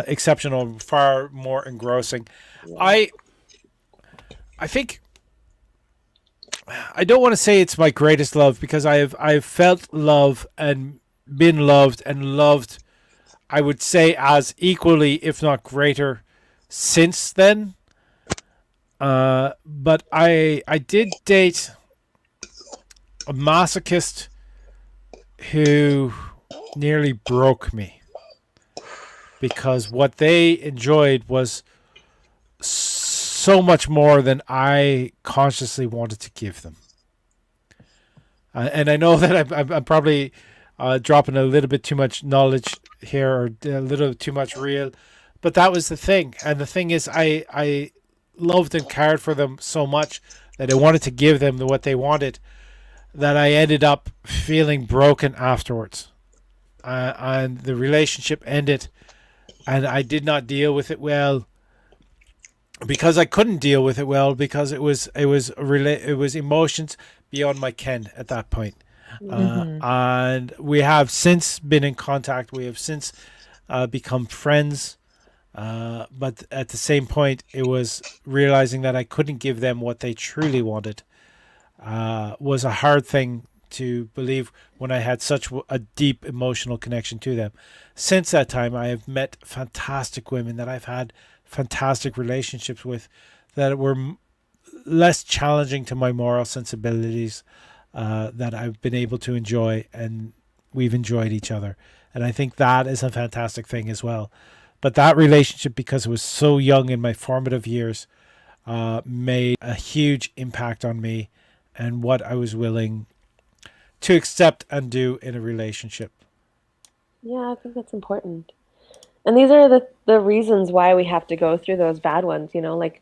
exceptional, far more engrossing. Yeah. I think I don't want to say it's my greatest love, because I've felt love and been loved and loved, I would say, as equally, if not greater, since then. But I did date a masochist who nearly broke me, because what they enjoyed was so much more than I consciously wanted to give them. And I know that I'm probably dropping a little bit too much knowledge here, or a little too much real, but that was the thing. And the thing is, I loved and cared for them so much that I wanted to give them what they wanted, that I ended up feeling broken afterwards. And the relationship ended, and I did not deal with it well, because I couldn't deal with it well, because it was emotions beyond my ken at that point. And we have since been in contact. We have since become friends. But at the same point, it was realizing that I couldn't give them what they truly wanted. Was a hard thing to believe when I had such a deep emotional connection to them. Since that time, I have met fantastic women that I've had fantastic relationships with, that were less challenging to my moral sensibilities, that I've been able to enjoy, and we've enjoyed each other. And I think that is a fantastic thing as well. But that relationship, because it was so young in my formative years, made a huge impact on me and what I was willing to accept and do in a relationship. Yeah, I think that's important. And these are the reasons why we have to go through those bad ones, like,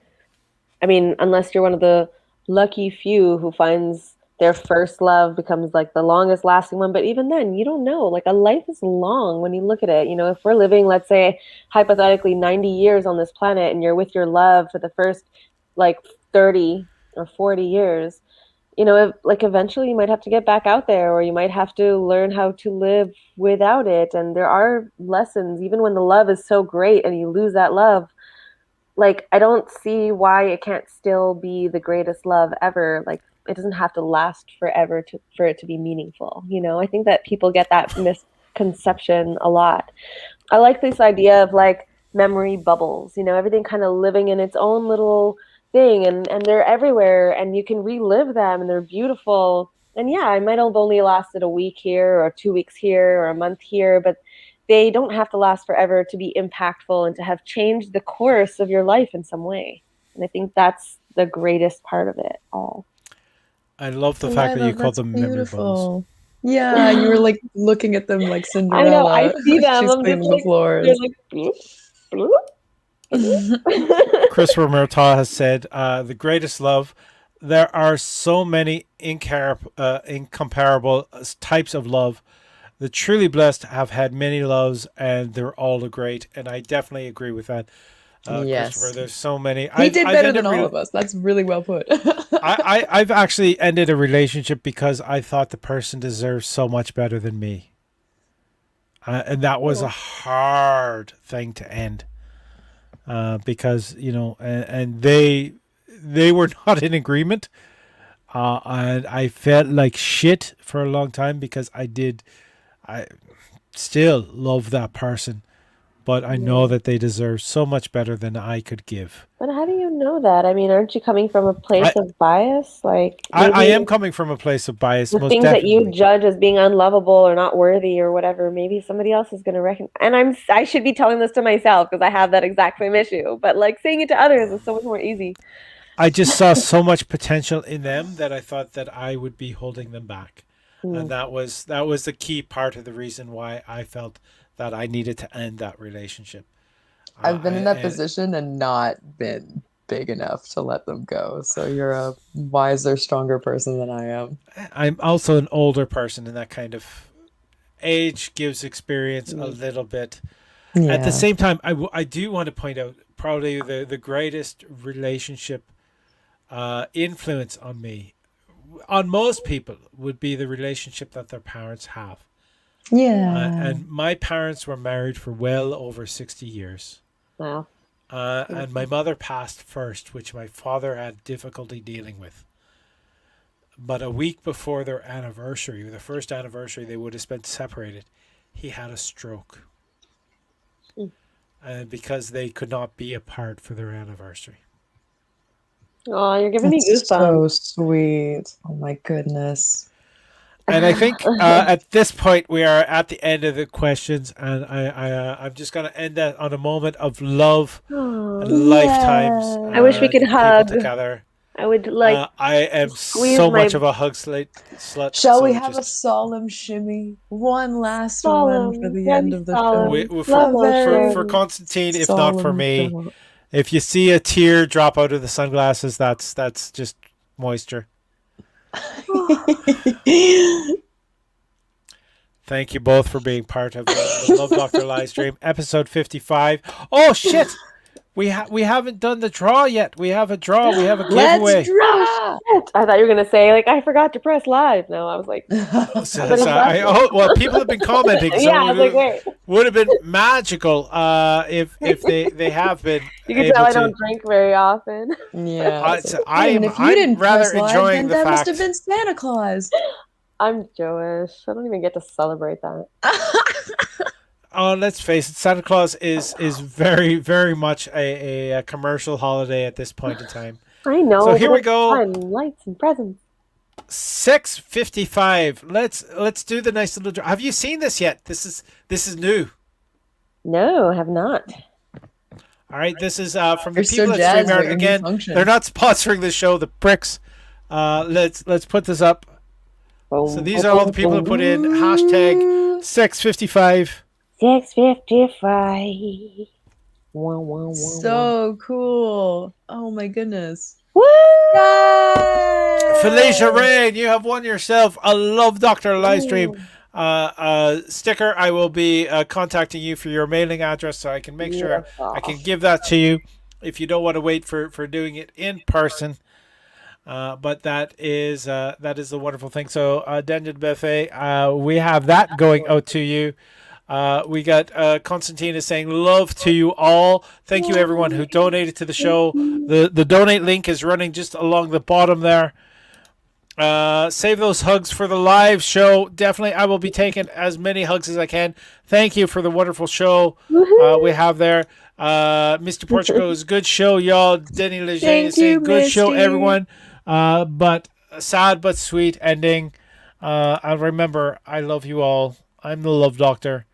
I mean, unless you're one of the lucky few who finds their first love becomes like the longest lasting one. But even then, you don't know. Like, a life is long when you look at it. If we're living, let's say, hypothetically 90 years on this planet, and you're with your love for the first like 30 or 40 years, eventually you might have to get back out there, or you might have to learn how to live without it. And there are lessons, even when the love is so great and you lose that love. Like, I don't see why it can't still be the greatest love ever. Like, it doesn't have to last forever for it to be meaningful. I think that people get that misconception a lot. I like this idea of like memory bubbles, everything kind of living in its own little thing, and they're everywhere, and you can relive them, and they're beautiful. And yeah, I might have only lasted a week here, or 2 weeks here, or a month here, but they don't have to last forever to be impactful and to have changed the course of your life in some way. And I think that's the greatest part of it all. I love the fact that you call That's them memory bones. beautiful. Yeah, you were like looking at them like I know, I Cinderella. see them. She's I'm just cleaning the like, they're floors. like, bloop, bloop. Christopher Murtaugh has said, the greatest love. There are so many incomparable types of love. The truly blessed have had many loves, and they're all great. And I definitely agree with that, Yes. Christopher. There's so many. He did better than all re- of us. That's really well put. I've actually ended a relationship because I thought the person deserved so much better than me. And that was a hard thing to end. Because, and they were not in agreement. And I felt like shit for a long time because I still love that person. But I know that they deserve so much better than I could give. But how do you know that? I mean, aren't you coming from a place of bias? Like I am coming from a place of bias. the most things definitely. that you judge as being unlovable or not worthy or whatever, maybe somebody else is going to recognize. And I should be telling this to myself because I have that exact same issue. But like saying it to others is so much more easy. I just saw so much potential in them that I thought that I would be holding them back. And that was the key part of the reason why I felt that I needed to end that relationship. I've been in that position and not been big enough to let them go. So you're a wiser, stronger person than I am. I'm also an older person, and that kind of age gives experience a little bit. Yeah. At the same time, I do want to point out probably the greatest relationship influence on me, on most people, would be the relationship that their parents have. Yeah. And my parents were married for well over 60 years. Wow. And my mother passed first, which my father had difficulty dealing with. But a week before their anniversary, the first anniversary they would have spent separated, he had a stroke. And because they could not be apart for their anniversary. Oh, you're giving me That's goosebumps. so sweet. Oh my goodness. And I think at this point we are at the end of the questions, and I'm just going to end that on a moment of love and lifetimes. I wish we could people hug together. I would like. I am squeeze so my- much of a hug slut. Shall so we have just- a solemn shimmy? One last Solemn, one for the very end of the solemn. show. Slow motion. for Constantine, if not for Solemn me, show. if you see a tear drop out of the sunglasses, that's just moisture. Thank you both for being part of the Love Doctor live stream, episode 55. Oh shit! We haven't done the draw yet. We have a draw. We have a giveaway. Let's draw. I thought you were gonna say like I forgot to press live. No, I was like, Well, people have been commenting. So yeah, I was like, wait. would have been magical if they have been. You can able tell I to- don't drink very often. Yeah. I'm if you didn't rather press live, enjoying then the that must fact. have been Santa Claus. I'm Jewish. I don't even get to celebrate that. Oh, let's face it, Santa Claus is very, very much a commercial holiday at this point in time. I know. So here but we it's go. fun. Lights and presents. 6:55. Let's do the nice little draw. Have you seen this yet? This is new. No, I have not. All right, this is from the You're so people at jazzed about StreamYard. your new Again, function. they're not sponsoring the show. The pricks. Let's put this up. So these are all the people who put in hashtag 655. 6:55. So cool. Oh my goodness. Woo! Yay! Felicia Rain, you have won yourself a Love Doctor live stream sticker. I will be contacting you for your mailing address so I can make sure I can give that to you if you don't want to wait for doing it in person. But that is the wonderful thing. So Dungeon Buffet, we have that going out to you. We got Constantine is saying love to you all. Thank you everyone who donated to the show. The donate link is running just along the bottom there. Save those hugs for the live show. Definitely, I will be taking as many hugs as I can. Thank you for the wonderful show we have there. Mr. Portugal is a good show, y'all. Denny Leger Thank is saying you, good show, Misty. everyone. But sad but sweet ending. I remember, I love you all. I'm the Love Doctor.